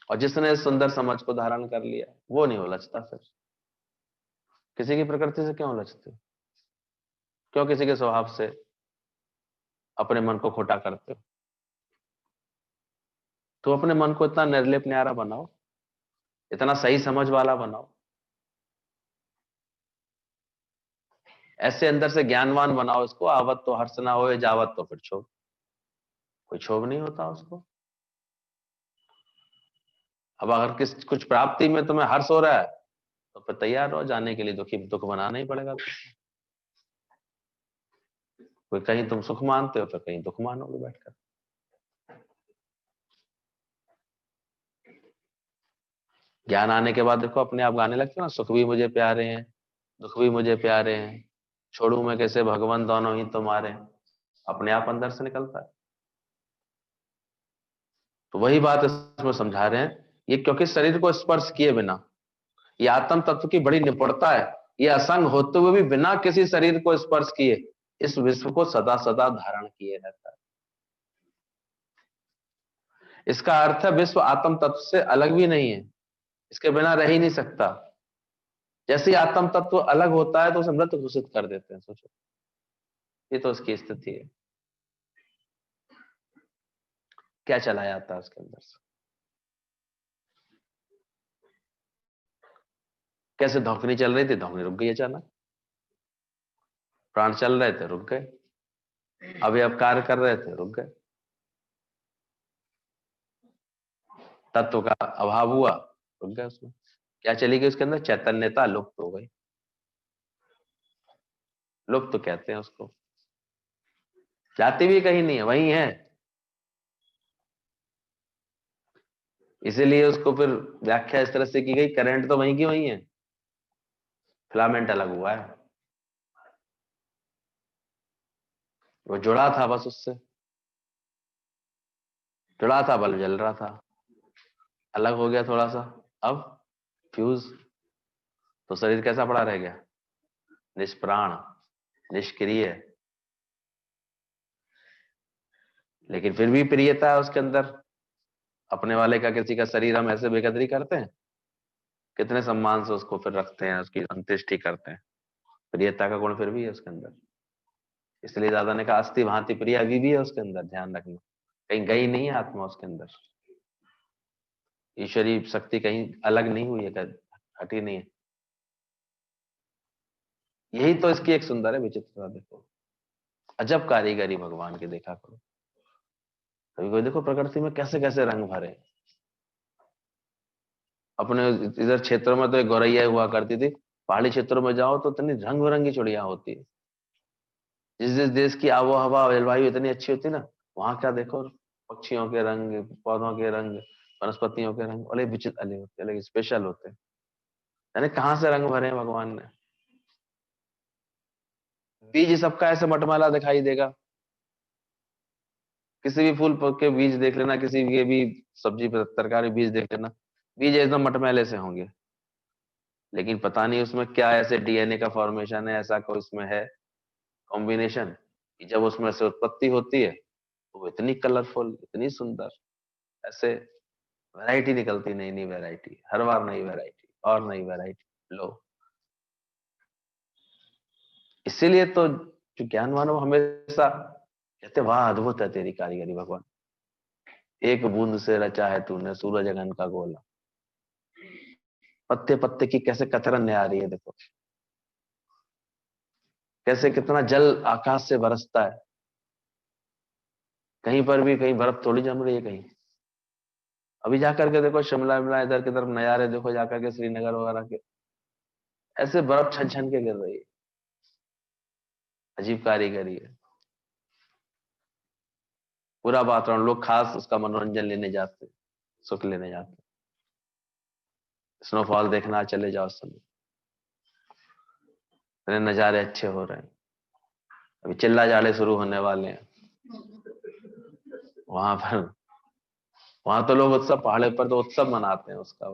और जिसने सुंदर समझ को धारण कर लिया वो नहीं उलझता। फिर किसी की प्रकृति से क्यों उलझते? क्यों किसी के स्वभाव से अपने मन को खोटा करते हो? तो अपने मन को इतना निर्लेप न्यारा बनाओ, इतना सही समझ वाला बनाओ, ऐसे अंदर से ज्ञानवान बनाओ इसको, आवत तो हर्ष ना हो, जावत तो फिर क्षोभ। कोई क्षोभ नहीं होता उसको। अब अगर कुछ प्राप्ति में तुम्हें हर्ष हो रहा है तो फिर तैयार रहो जाने के लिए, दुख बनाना ही पड़ेगा। कोई कहीं तुम सुख मानते हो, फिर कहीं दुख मानोगे बैठकर। ज्ञान आने के बाद देखो अपने आप गाने लगते हो ना, सुख भी मुझे प्यारे हैं, दुख भी मुझे प्यारे हैं, छोड़ू मैं कैसे भगवान, दोनों ही तुम्हारे। अपने आप अंदर से निकलता है। तो वही बात इसमें समझा रहे हैं, ये क्योंकि शरीर को स्पर्श किए बिना, ये आत्म तत्व की बड़ी निपुणता है, ये असंग होते हुए भी बिना किसी शरीर को स्पर्श किए इस विश्व को सदा सदा धारण किए रहता है। इसका अर्थ है विश्व आत्म तत्व से अलग भी नहीं है, इसके बिना रह ही नहीं सकता। जैसे ही आत्म तत्व अलग होता है तो उसे मृत घोषित कर देते हैं। सोचो, ये तो उसकी स्थिति है। क्या चला जाता है उसके अंदर से? कैसे धौकनी चल रही थी, धौकनी रुक गई अचानक। प्राण चल रहे थे, रुक गए। अभी अब कार्य कर रहे थे, रुक गए। तत्व का अभाव हुआ, रुक गए उसमें। क्या चली गई उसके अंदर? चैतन्यता लुप्त हो गई। लुप्त तो कहते हैं उसको, जाती भी कहीं नहीं है, वही है। इसीलिए उसको फिर व्याख्या इस तरह से की गई, करंट तो वहीं की वहीं है, फिलामेंट अलग हुआ है। वो जुड़ा था बस उससे, जुड़ा था, बल्ब जल रहा था, अलग हो गया थोड़ा सा, अब फ्यूज। तो शरीर कैसा पड़ा रह गया? निष्प्राण, निष्क्रिय। लेकिन फिर भी प्रियता है उसके अंदर। अपने वाले का किसी का शरीर हम ऐसे बेकदरी करते हैं, कितने सम्मान से उसको फिर रखते हैं, उसकी अंत्येष्टि करते हैं। प्रियता का गुण फिर भी है उसके अंदर। इसलिए दादा ने कहा अस्थि भांति प्रिय अभी भी है उसके अंदर, ध्यान रखना। कहीं गई नहीं है आत्मा उसके अंदर, ईश्वरीय शक्ति कहीं अलग नहीं हुई है, हटी नहीं है। यही तो इसकी एक सुंदर है विचित्रता। देखो, अजब कारीगरी भगवान की देखा करो। कभी कोई देखो प्रकृति में कैसे कैसे रंग भरे। अपने इधर क्षेत्रों में तो एक गौरैया हुआ करती थी, पहाड़ी क्षेत्रों में जाओ तो इतनी रंग बिरंगी चिड़िया होती है। जिस जिस देश की आबो हवा जलवायु इतनी अच्छी होती है ना, वहां क्या देखो, पक्षियों के रंग, पौधों के रंग, वनस्पतियों के रंग अलग विचित्र, अलग होते, अलग स्पेशल होते हैं। यानी कहाँ से रंग भरे हैं भगवान ने। बीज सबका ऐसे मटमैला दिखाई देगा। किसी भी फूल के बीज देख लेना, किसी के भी सब्जी तरकारी बीज देख लेना, बीज एकदम मटमैले से होंगे। लेकिन पता नहीं उसमें क्या ऐसे डीएनए का फॉर्मेशन है, ऐसा कोई उसमें है कॉम्बिनेशन, कि जब उसमें से उत्पत्ति होती है तो वो इतनी कलरफुल, इतनी सुंदर, ऐसे वैरायटी निकलती, नई नई वैरायटी, हर बार नई वैरायटी। और नई वैरायटी लो। इसीलिए तो जो ज्ञानवान वो हमेशा कहते वाह अद्भुत है तेरी कारीगरी भगवान, एक बूंद से रचा है तूने सूरज गगन का गोला, पत्ते पत्ते की कैसे कतरन आ रही है, देखो कैसे कितना जल आकाश से बरसता है, कहीं पर भी कहीं बर्फ थोड़ी जम रही है कहीं। अभी जाकर के देखो शिमला विमला इधर की तरफ नजारे देखो, जाकर के श्रीनगर वगैरह के, ऐसे बर्फ छन छन के गिर रही है। अजीब कारीगरी है। पूरा वातावरण, लोग खास उसका मनोरंजन लेने जाते हैं, सुख लेने जाते हैं, स्नोफॉल देखना चले जाओ उस समय, इतने नजारे अच्छे हो रहे हैं। अभी चिल्ला जाड़े शुरू होने वाले हैं वहां पर, वहां तो लोग उत्सव, पहाड़े पर तो उत्सव मनाते हैं उसका,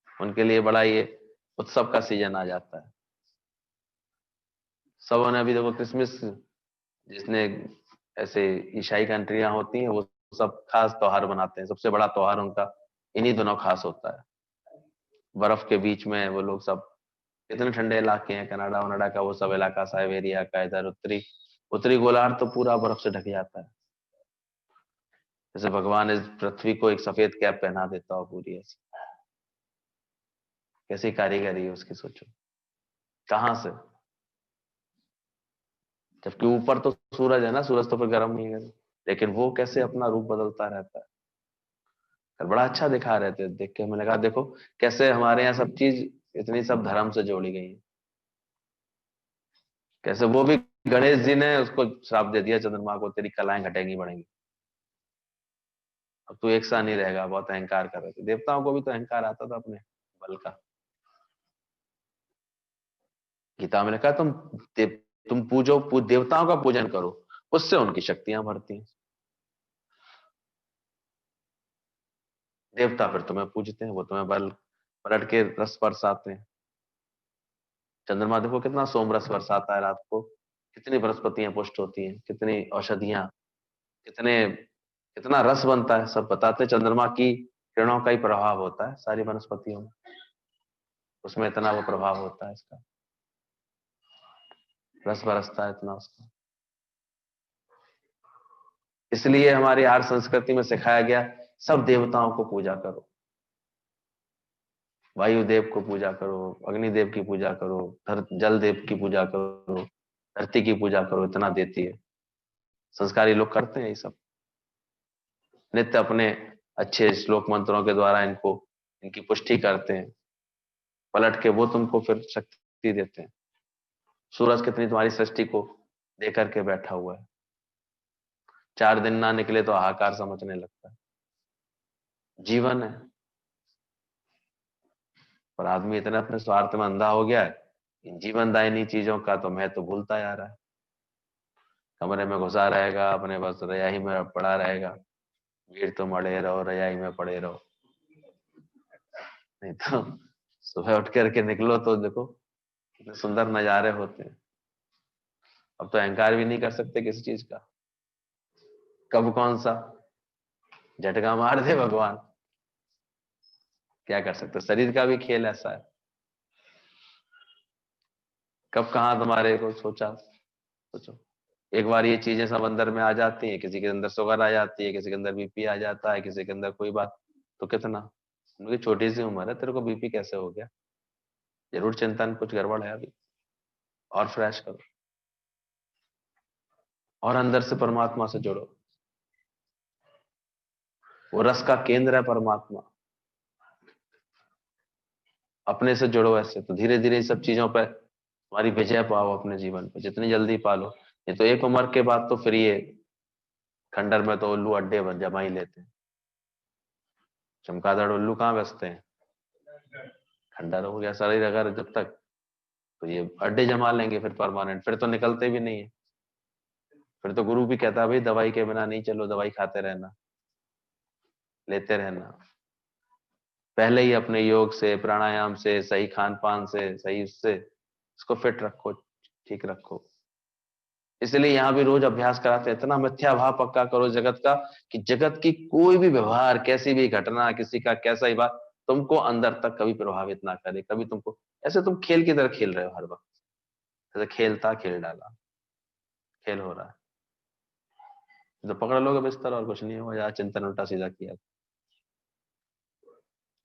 उनके लिए बड़ा ये उत्सव का सीजन आ जाता है। सबों ने अभी देखो क्रिसमस, जिसने ऐसे ईसाई कंट्रियां होती हैं वो सब खास त्योहार मनाते हैं, सबसे बड़ा त्योहार उनका इन्हीं दिनों खास होता है। बर्फ के बीच में वो लोग सब, इतने ठंडे इलाके हैं कनाडा वनाडा का, वो सब इलाका साइबेरिया का, इधर उत्तरी उत्तरी गोलार्ध तो पूरा बर्फ से ढक जाता है। जैसे भगवान इस पृथ्वी को एक सफेद कैप पहना देता हो पूरी ऐसी। कैसी कारीगरी है उसकी, सोचो कहां से, जबकि ऊपर तो सूरज है ना, सूरज तो फिर गर्म नहीं है, लेकिन वो कैसे अपना रूप बदलता रहता है। और बड़ा अच्छा दिखा रहे थे, देख के हमें लगा देखो कैसे हमारे यहाँ सब चीज इतनी सब धर्म से जोड़ी गई है। कैसे वो भी गणेश जी ने उसको श्राप दे दिया चंद्रमा को, तेरी कलाएं घटेंगी बढ़ेंगी, अब तू एक सा नहीं रहेगा, बहुत अहंकार कर रहे थे। देवताओं को भी तो अहंकार आता था अपने बल का। गीता में लिखा है, तुम पूजो, देवताओं का पूजन करो, उससे उनकी शक्तियां बढ़ती हैं। देवता फिर तुम्हें पूजते हैं, वो तुम्हें बल पलट के रस बरसाते हैं। चंद्रमा देखो कितना सोमरस बरसाता है रात को, कितनी वनस्पतियां पुष्ट होती हैं, कितनी औषधियां, कितने कितना रस बनता है, सब बताते हैं चंद्रमा की किरणों का ही प्रभाव होता है सारी वनस्पतियों में, उसमें इतना वो प्रभाव होता है इसका, रस बरसता है इतना उसका। इसलिए हमारी आर्य संस्कृति में सिखाया गया सब देवताओं को पूजा करो, वायु देव को पूजा करो, अग्निदेव की पूजा करो, जल देव की पूजा करो, धरती की पूजा करो, इतना देती है। संस्कारी लोग करते हैं ये सब नित्य अपने अच्छे श्लोक मंत्रों के द्वारा, इनको इनकी पुष्टि करते हैं, पलट के वो तुमको फिर शक्ति देते हैं। सूरज कितनी तुम्हारी सृष्टि को दे करके बैठा हुआ है, 4 दिन ना निकले तो हाहाकार समझने लगता है। जीवन है, पर आदमी इतना अपने स्वार्थ में अंधा हो गया है, इन जीवनदायिनी चीजों का तो महत्व तो भूलता जा रहा है। कमरे में घुसा रहेगा, अपने बस रजाई में पड़ा रहेगा, भीड़ तो मरे रहो, रजाई में पड़े रहो, नहीं तो सुबह उठ करके निकलो तो देखो कितने सुंदर नजारे होते हैं। अब तो अहंकार भी नहीं कर सकते किसी चीज का, कब कौन सा झटका मार दे भगवान, क्या कर सकते, शरीर का भी खेल ऐसा है, कब कहाँ तुम्हारे को सोचा। सोचो एक बार ये चीजें सब अंदर में आ जाती हैं, किसी के अंदर शुगर आ जाती है, किसी के अंदर बीपी आ जाता है, किसी के अंदर कोई बात, तो कितना उनकी छोटी सी उम्र है, तेरे को बीपी कैसे हो गया, जरूर चिंतन कुछ गड़बड़ है अभी, और फ्रेश करो, और अंदर से परमात्मा से जुड़ो, वो रस का केंद्र है परमात्मा, अपने से जुड़ो, ऐसे तो धीरे धीरे इस सब चीजों पर तुम्हारी विजय पाओ अपने जीवन पे, जितनी जल्दी पालो। ये तो एक उम्र के बाद तो फिर ये खंडर में तो उल्लू अड्डे जमा ही लेते हैं, चमगादड़ उल्लू कहाँ बसते हैं, खंडर हो गया शरीर अगर जब तक, तो ये अड्डे जमा लेंगे फिर परमानेंट, फिर तो निकलते भी नहीं है। फिर तो गुरु भी कहता है भाई दवाई के बिना नहीं चलो, दवाई खाते रहना, लेते रहना, पहले ही अपने योग से, प्राणायाम से, सही खान पान से, सही उससे इसको फिट रखो, ठीक रखो। इसलिए यहाँ भी रोज अभ्यास कराते हैं, इतना मिथ्या भाव पक्का करो जगत का, कि जगत की कोई भी व्यवहार, कैसी भी घटना, किसी का कैसा ही बात तुमको अंदर तक कभी प्रभावित ना करे, कभी तुमको ऐसे तुम खेल की तरह खेल रहे हो हर वक्त, जैसे खेलता खेल डाला, खेल हो रहा है, तो पकड़ लोगे बिस्तर और कुछ नहीं होगा, यार चिंतन उल्टा सीधा किया।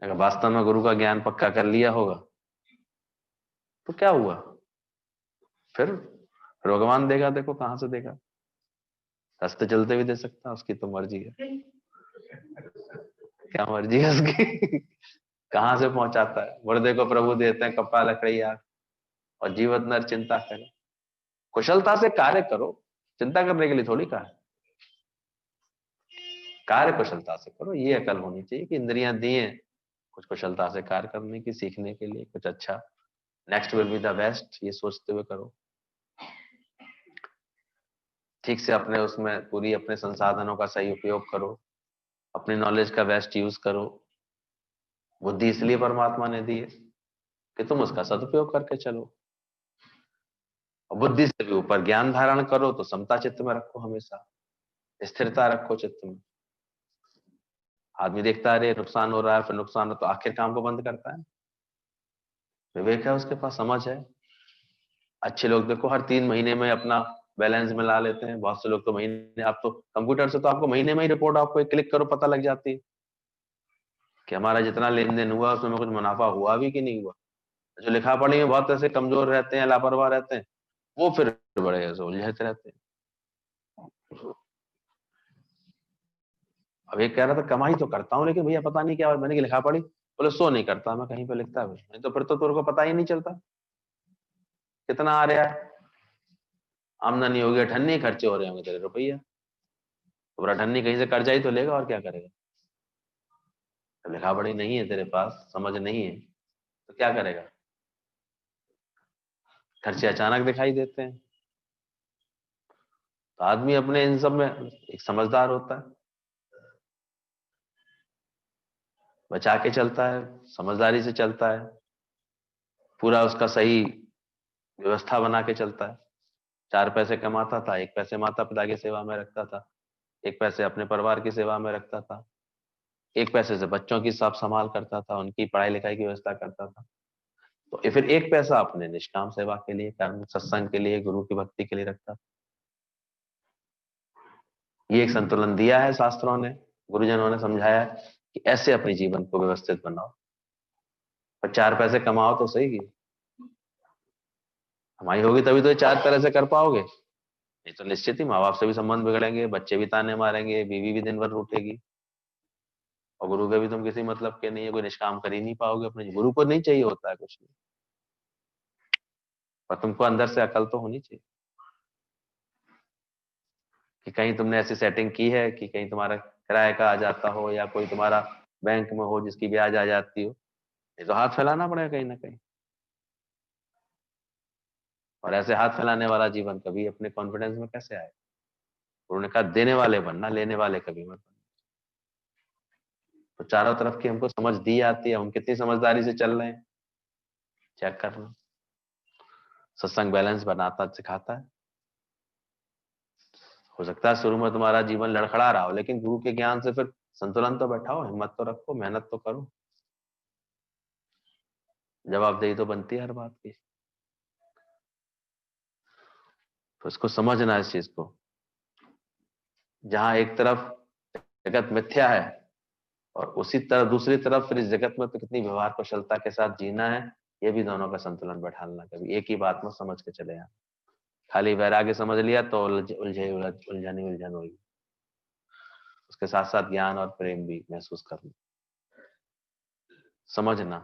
अगर वास्तव में गुरु का ज्ञान पक्का कर लिया होगा तो क्या हुआ, फिर भगवान देगा, देखो कहां से देगा, रास्ते चलते भी दे सकता है, उसकी तो मर्जी है, क्या मर्जी है उसकी। कहां से पहुंचाता है, मुर्दे को प्रभु देते हैं कप्पा लकड़ी आग, और जीवत नर चिंता करे। कुशलता से कार्य करो, चिंता करने के लिए थोड़ी कहा है, कार्य कुशलता से करो, ये अकल होनी चाहिए कि इंद्रियां दी हैं कुछ कुशलता से कार्य करने की, सीखने के लिए कुछ अच्छा, next will be the best, ये सोचते हुए करो। ठीक से अपने उसमें पूरी अपने संसाधनों का सही उपयोग करो, अपनी नॉलेज का बेस्ट यूज करो। बुद्धि इसलिए परमात्मा ने दी है कि तुम उसका सदुपयोग करके चलो, और बुद्धि से भी ऊपर ज्ञान धारण करो, तो समता चित्त में रखो, हमेशा स्थिरता रखो चित्त में। आदमी देखता है अरे नुकसान हो रहा है, फिर नुकसान हो तो आखिर काम को बंद करता है। विवेक है उसके पास, समझ है। अच्छे लोग देखो हर 3 महीने में अपना बैलेंस मिला लेते हैं, बहुत से लोग तो महीने, आप तो कंप्यूटर से तो आपको महीने में ही रिपोर्ट, आपको एक क्लिक करो पता लग जाती है कि हमारा जितना लेन देन हुआ उसमें कुछ मुनाफा हुआ भी कि नहीं हुआ। जो लिखा पढ़ी में बहुत ऐसे कमजोर रहते हैं, लापरवाह रहते हैं, वो फिर बड़े ऐसे उलझते रहते हैं। अब एक कह रहा था कमाई तो करता हूँ लेकिन भैया पता नहीं क्या, मैंने कि लिखा पढ़ी, बोले सो नहीं करता मैं, कहीं पे लिखता है नहीं, तो फिर तो तेरे को पता ही नहीं चलता कितना आ रहा है, आमदनी हो गई अठन्नी, खर्चे हो रहे होंगे तेरे रुपया, तो अठन्नी कहीं से कर्जा ही तो लेगा, और क्या करेगा। जब लिखा पढ़ी नहीं है तेरे पास, समझ नहीं है, तो क्या करेगा, खर्चे अचानक दिखाई देते हैं। तो आदमी अपने इन सब में एक समझदार होता है, बचा के चलता है, समझदारी से चलता है, पूरा उसका सही व्यवस्था बना के चलता है। 4 पैसे कमाता था, 1 पैसे माता पिता की सेवा में रखता था, 1 पैसे अपने परिवार की सेवा में रखता था, 1 पैसे से बच्चों की साफ संभाल करता था, उनकी पढ़ाई लिखाई की व्यवस्था करता था, तो फिर 1 पैसा अपने निष्काम सेवा के लिए, कर्म सत्संग के लिए, गुरु की भक्ति के लिए रखता था। ये एक संतुलन दिया है शास्त्रों ने, गुरुजनों ने समझाया कि ऐसे अपने जीवन को व्यवस्थित बनाओ, और 4 पैसे कमाओ तो सही की कमाई होगी, तभी तो ये 4 तरह से कर पाओगे, नहीं तो निश्चित ही माँ बाप से भी संबंध बिगड़ेंगे, बच्चे भी ताने मारेंगे, बीवी भी दिन भर रूठेगी, और गुरु के भी तुम किसी मतलब के नहीं है, कोई निष्काम कर ही नहीं पाओगे, अपने गुरु को नहीं चाहिए होता है कुछ नहीं, पर तुमको अंदर से अकल तो होनी चाहिए कि कहीं तुमने ऐसी सेटिंग की है कि कहीं तुम्हारा किराए का आ जाता हो, या कोई तुम्हारा बैंक में हो जिसकी ब्याज आ जाती हो, ये तो हाथ फैलाना पड़ेगा कहीं ना कहीं। और ऐसे हाथ फैलाने वाला जीवन कभी अपने कॉन्फिडेंस में कैसे आए। उन्होंने कहा देने वाले बनना, लेने वाले कभी मत बनना। तो चारों तरफ की हमको समझ दी आती है, हम कितनी समझदारी से चल रहे हैं, चेक करना। सत्संग बैलेंस बनाता सिखाता है। हो सकता है शुरू में तुम्हारा जीवन लड़खड़ा रहा हो, लेकिन गुरु के ज्ञान से फिर संतुलन तो बैठाओ, हिम्मत तो रखो, मेहनत तो करो, जवाबदेही तो बनती है हर बात की। तो इसको समझना है इस चीज को, जहां एक तरफ जगत मिथ्या है और उसी तरह दूसरी तरफ फिर इस जगत में तो कितनी व्यवहार कुशलता के साथ जीना है, ये भी दोनों का संतुलन बैठाना, कभी एक ही बात में समझ के चले यहाँ। खाली वैराग्य समझ लिया तो उलझन ही उलझन होगी, उसके साथ साथ ज्ञान और प्रेम भी महसूस करना, समझना।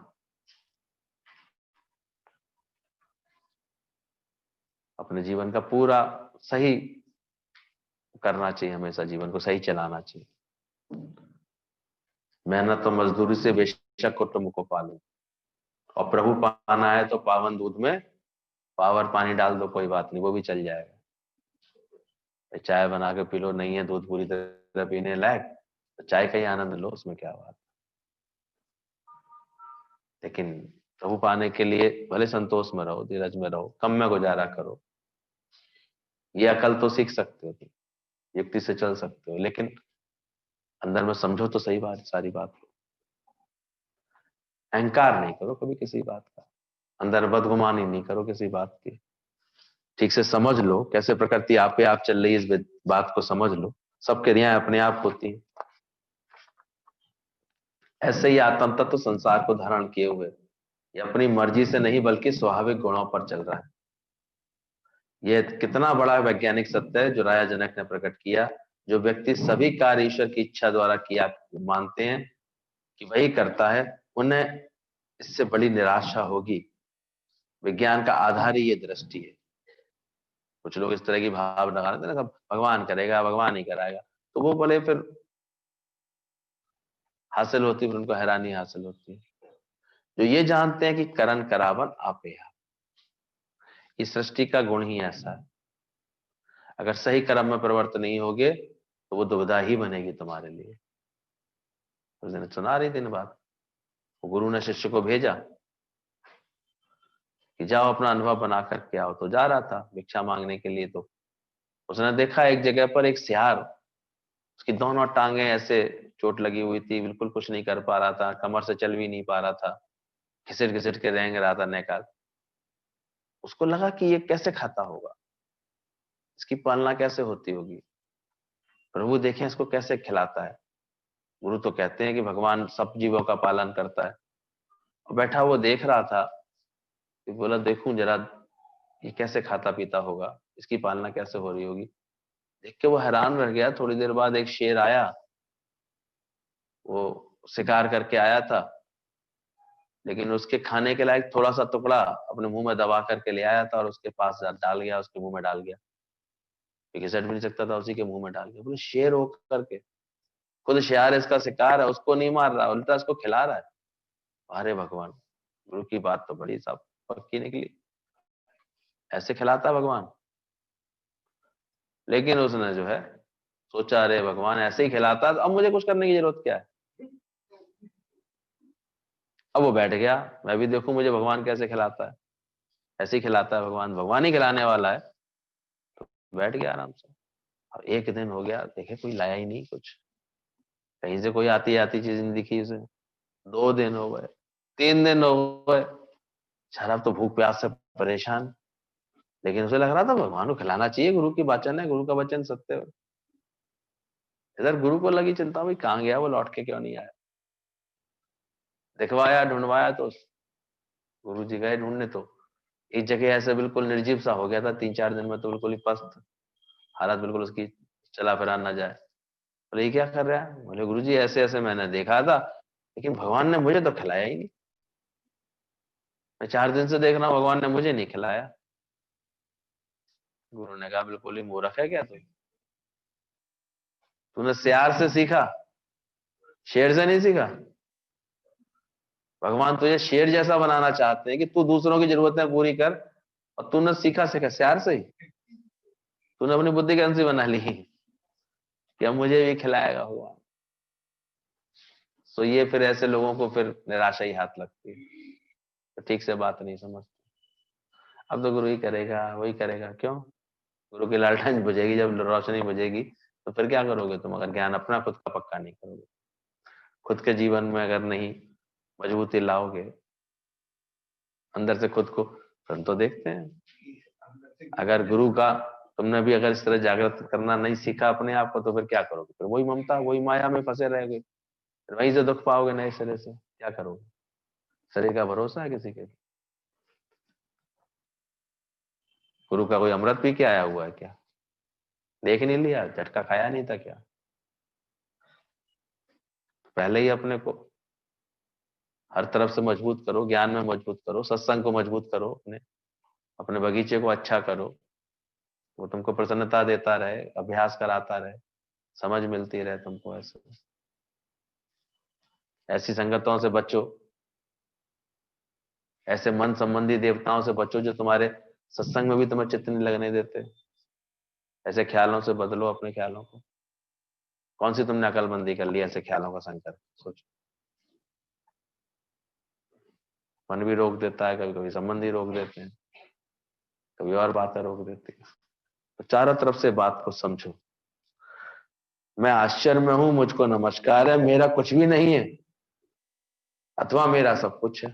अपने जीवन का पूरा सही करना चाहिए, हमेशा जीवन को सही चलाना चाहिए। मेहनत और मजदूरी से बेशक कुटुंब को पालो, और प्रभु पाना है तो पावन दूध में पावर पानी डाल दो, कोई बात नहीं, वो भी चल जाएगा। चाय बना के पी लो, नहीं है दूध पूरी तरह पीने लायक, तो चाय का ही आनंद लो, उसमें क्या बात। लेकिन प्रभु पाने के लिए भले संतोष में रहो, धीरज में रहो, कम में गुजारा करो, ये अकल तो सीख सकते हो, युक्ति से चल सकते हो, लेकिन अंदर में समझो तो सही बात, सारी बात। अहंकार नहीं करो कभी किसी बात का, अंदर बदगुमानी नहीं करो किसी बात की। ठीक से समझ लो कैसे प्रकृति आप पे आप चल रही है, इस बात को समझ लो। सब क्रियाएं अपने आप होती हैं। ऐसे ही आत्म तत्व संसार को धारण किए हुए, ये अपनी मर्जी से नहीं बल्कि स्वाभाविक गुणों पर चल रहा है। यह कितना बड़ा वैज्ञानिक सत्य है जो राजा जनक ने प्रकट किया। जो व्यक्ति सभी कार्य ईश्वर की इच्छा द्वारा किया मानते हैं कि वही करता है, उन्हें इससे बड़ी निराशा होगी। विज्ञान का आधार ही ये दृष्टि है। कुछ लोग इस तरह की भाव लगा देते हैं ना, सब भगवान करेगा, भगवान ही कराएगा, तो वो बोले फिर हासिल होती, फिर उनको हैरानी हासिल होती है। जो ये जानते हैं कि करण करावन आपे आप, इस सृष्टि का गुण ही ऐसा है। अगर सही कर्म में प्रवृत्त नहीं होगे तो वो दुविधा ही बनेगी तुम्हारे लिए। उस दिन सुना रही दिन बाद, गुरु ने शिष्य को भेजा कि जाओ अपना अनुभव बना करके आओ। तो जा रहा था भिक्षा मांगने के लिए, तो उसने देखा एक जगह पर एक सियार, उसकी दोनों टांगे ऐसे चोट लगी हुई थी, बिल्कुल कुछ नहीं कर पा रहा था, कमर से चल भी नहीं पा रहा था, घिसट घिसट के रेंग रहा था नेकाल। उसको लगा कि ये कैसे खाता होगा, इसकी पालना कैसे होती होगी, प्रभु देखें इसको कैसे खिलाता है। गुरु तो कहते हैं कि भगवान सब जीवों का पालन करता है। और बैठा वो देख रहा था कि बोला देखूं जरा ये कैसे खाता पीता होगा, इसकी पालना कैसे हो रही होगी। देख के वो हैरान रह गया। थोड़ी देर बाद एक शेर आया, वो शिकार करके आया था, लेकिन उसके खाने के लायक थोड़ा सा टुकड़ा अपने मुंह में दबा करके ले आया था और उसके पास डाल गया, उसके मुंह में डाल गया। घिसट भी नहीं सकता था, उसी के मुंह में डाल गया। बोले शेर हो करके, खुद शेर इसका शिकार है, उसको नहीं मार रहा, उल्टा इसको खिला रहा है। अरे भगवान, गुरु की बात तो बड़ी साफ पक्की निकली, ऐसे खिलाता भगवान। लेकिन उसने जो है सोचा, अरे भगवान ऐसे ही खिलाता तो अब मुझे कुछ करने की जरूरत क्या है। अब वो बैठ गया, मैं भी देखूं मुझे भगवान कैसे खिलाता है। ऐसे ही खिलाता है भगवान, भगवान ही खिलाने वाला है। तो बैठ गया आराम से। अब एक दिन हो गया, देखे कोई लाया ही नहीं कुछ, कहीं से कोई आती आती चीज नहीं दिखी उसे। 2 दिन हो गए, 3 दिन हो गए, शराब तो भूख प्यास से परेशान। लेकिन उसे लग रहा था भगवान को खिलाना चाहिए, गुरु की वचन है, गुरु का वचन सत्य है। इधर गुरु को लगी चिंता, भाई कहाँ गया वो, लौट के क्यों नहीं आया। दिखवाया ढूंढवाया तो गुरु जी गए ढूंढने, तो एक जगह ऐसे बिल्कुल निर्जीव सा हो गया था। 3-4 दिन में तो बिल्कुल ही पस्त हालत, बिल्कुल उसकी चला फिरा ना जाए। बोले ये क्या कर रहा है। बोले गुरु जी ऐसे ऐसे मैंने देखा था, लेकिन भगवान ने मुझे तो खिलाया ही नहीं। मैं 4 दिन से देख रहा हूँ, भगवान ने मुझे नहीं खिलाया। गुरु ने कहा बिल्कुल ही मूर्ख है क्या तूने सियार से सीखा, शेर से नहीं सीखा। भगवान तुझे शेर जैसा बनाना चाहते हैं कि तू दूसरों की जरूरतें पूरी कर, और तूने सीखा सियार से ही। तूने अपनी बुद्धि कैसी बना ली कि अब मुझे भी खिलाएगा भगवान। तो ये फिर ऐसे लोगों को फिर निराशा ही हाथ लगती है, तो ठीक से बात नहीं समझते। अब तो गुरु ही करेगा, वही करेगा, क्यों। गुरु की लालटेन बुझेगी, जब रोशनी बुझेगी तो फिर क्या करोगे तुम, अगर ज्ञान अपना खुद का पक्का नहीं करोगे, खुद के जीवन में अगर नहीं मजबूती लाओगे अंदर से खुद को। फिर तो देखते हैं, अगर गुरु का तुमने भी अगर इस तरह जागृत करना नहीं सीखा अपने आप को, तो फिर क्या करोगे, फिर वही ममता वही माया में फंसे रहोगे, फिर वहीं से दुख पाओगे नए सिरे से। क्या करोगे, शरीर का भरोसा है किसी के। गुरु का कोई अमृत पी के आया हुआ है क्या, देख नहीं लिया, झटका खाया नहीं था क्या। पहले ही अपने को हर तरफ से मजबूत करो, ज्ञान में मजबूत करो, सत्संग को मजबूत करो, अपने अपने बगीचे को अच्छा करो। वो तुमको प्रसन्नता देता रहे, अभ्यास कराता रहे, समझ मिलती रहे तुमको। ऐसे ऐसी संगतों से बचो, ऐसे मन संबंधी देवताओं से बचो जो तुम्हारे सत्संग में भी तुम्हें चित्त नहीं लगने देते। ऐसे ख्यालों से बदलो अपने ख्यालों को। कौन सी तुमने अकलमंदी कर ली ऐसे ख्यालों का संकर, सोचो। मन भी रोक देता है, कभी कभी संबंधी रोक देते हैं, कभी और बातें रोक देती है। तो चारों तरफ से बात को समझो। मैं आश्चर्य में हूं, मुझको नमस्कार है, मेरा कुछ भी नहीं है। अथवा मेरा सब कुछ है।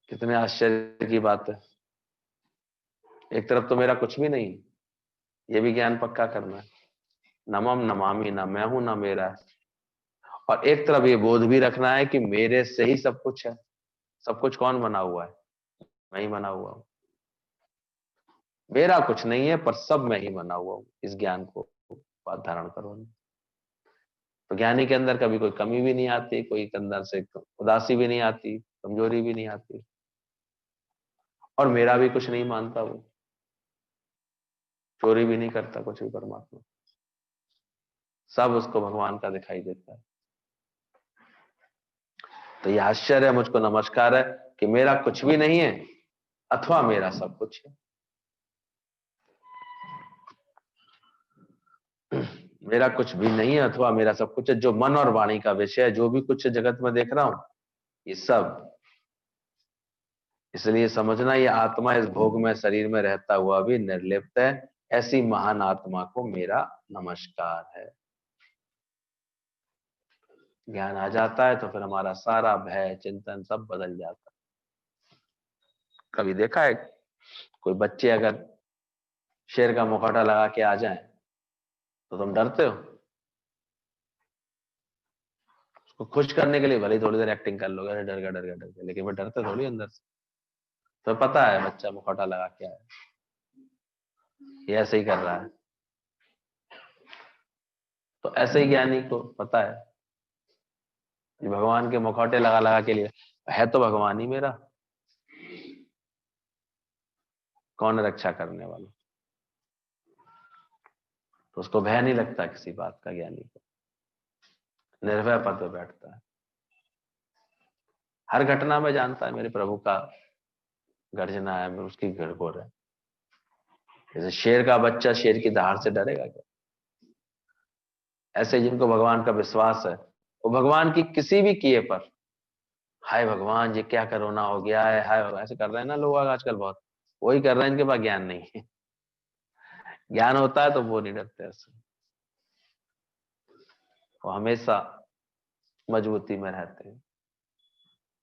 कितने आश्चर्य की बात है। एक तरफ तो मेरा कुछ भी नहीं, ये भी ज्ञान पक्का करना है, नमम नमामि, ना मैं हूं ना मेरा है। और एक तरफ ये बोध भी रखना है कि मेरे से ही सब कुछ है। सब कुछ कौन बना हुआ है? मैं ही बना हुआ हूं। मेरा कुछ नहीं है पर सब मैं ही बना हुआ हूं। इस ज्ञान को बात धारण करो। तो ज्ञानी के अंदर कभी कोई कमी भी नहीं आती, कोई के अंदर से उदासी भी नहीं आती, कमजोरी भी नहीं आती, और मेरा भी कुछ नहीं मानता वो, चोरी भी नहीं करता कुछ भी परमात्मा, सब उसको भगवान का दिखाई देता है। तो ये आश्चर्य है, मुझको नमस्कार है कि मेरा कुछ भी नहीं है अथवा मेरा सब कुछ है। मेरा कुछ भी नहीं है अथवा मेरा सब कुछ है। जो मन और वाणी का विषय है, जो भी कुछ जगत में देख रहा हूं, ये सब, इसलिए समझना ये आत्मा इस भोग में शरीर में रहता हुआ भी निर्लिप्त है। ऐसी महान आत्मा को मेरा नमस्कार है। ज्ञान आ जाता है तो फिर हमारा सारा भय चिंतन सब बदल जाता है। कभी देखा है कोई बच्चे अगर शेर का मुखौटा लगा के आ जाए तो तुम डरते हो? उसको खुश करने के लिए भले ही थोड़ी देर एक्टिंग कर लोगे, अरे डर गया डर गया डर गया, लेकिन वो डरते थोड़ी अंदर से। तो पता है बच्चा मुखौटा लगा के आया, ये ऐसे ही कर रहा है। तो ऐसे ही ज्ञानी को पता है कि भगवान के मुखौटे लगा लगा के लिए है तो भगवान ही मेरा, कौन रक्षा करने वाला। तो उसको भय नहीं लगता किसी बात का, ज्ञानी को निर्भय पद पे बैठता है। हर घटना में जानता है मेरे प्रभु का गर्जना है, उसकी घड़घोर है। जैसे शेर का बच्चा शेर की दहाड़ से डरेगा क्या? ऐसे जिनको भगवान का विश्वास है, वो भगवान की किसी भी किए पर हाय भगवान ये क्या कोरोना हो गया है, हाय ऐसे कर रहे हैं ना लोग आजकल बहुत, वही कर रहे हैं, इनके पास ज्ञान नहीं है। ज्ञान होता है तो वो नहीं डरते ऐसे, वो हमेशा मजबूती में रहते हैं।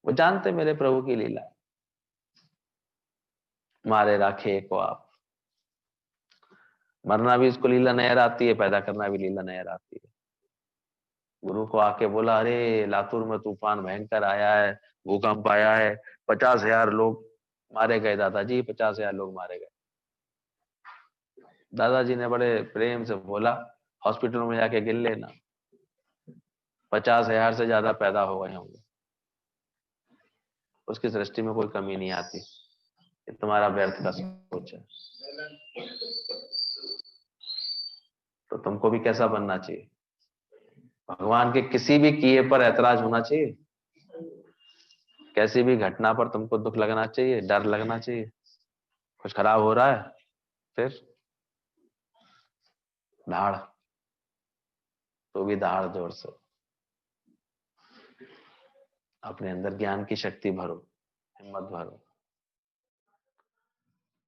वो जानते मेरे प्रभु की लीला, मारे राखे को आप। मरना भी इसको लीला नजर आती है, पैदा करना भी लीला नजर आती है। गुरु को आके बोला, अरे लातूर में तूफान भयंकर आया है, भूकंप आया है, 50,000 लोग मारे गए दादाजी, 50,000 लोग मारे गए। दादाजी ने बड़े प्रेम से बोला, हॉस्पिटल में जाके गिन लेना, 50,000 से ज्यादा पैदा हो गए होंगे। उसकी सृष्टि में कोई कमी नहीं आती, ये तुम्हारा व्यर्थ का सोच है। तो तुमको भी कैसा बनना चाहिए? भगवान के किसी भी किए पर ऐतराज होना चाहिए, कैसी भी घटना पर तुमको दुख लगना चाहिए, डर लगना चाहिए, कुछ खराब हो रहा है, फिर धाड़, तो भी धाड़ जोर से अपने अंदर ज्ञान की शक्ति भरो, हिम्मत भरो।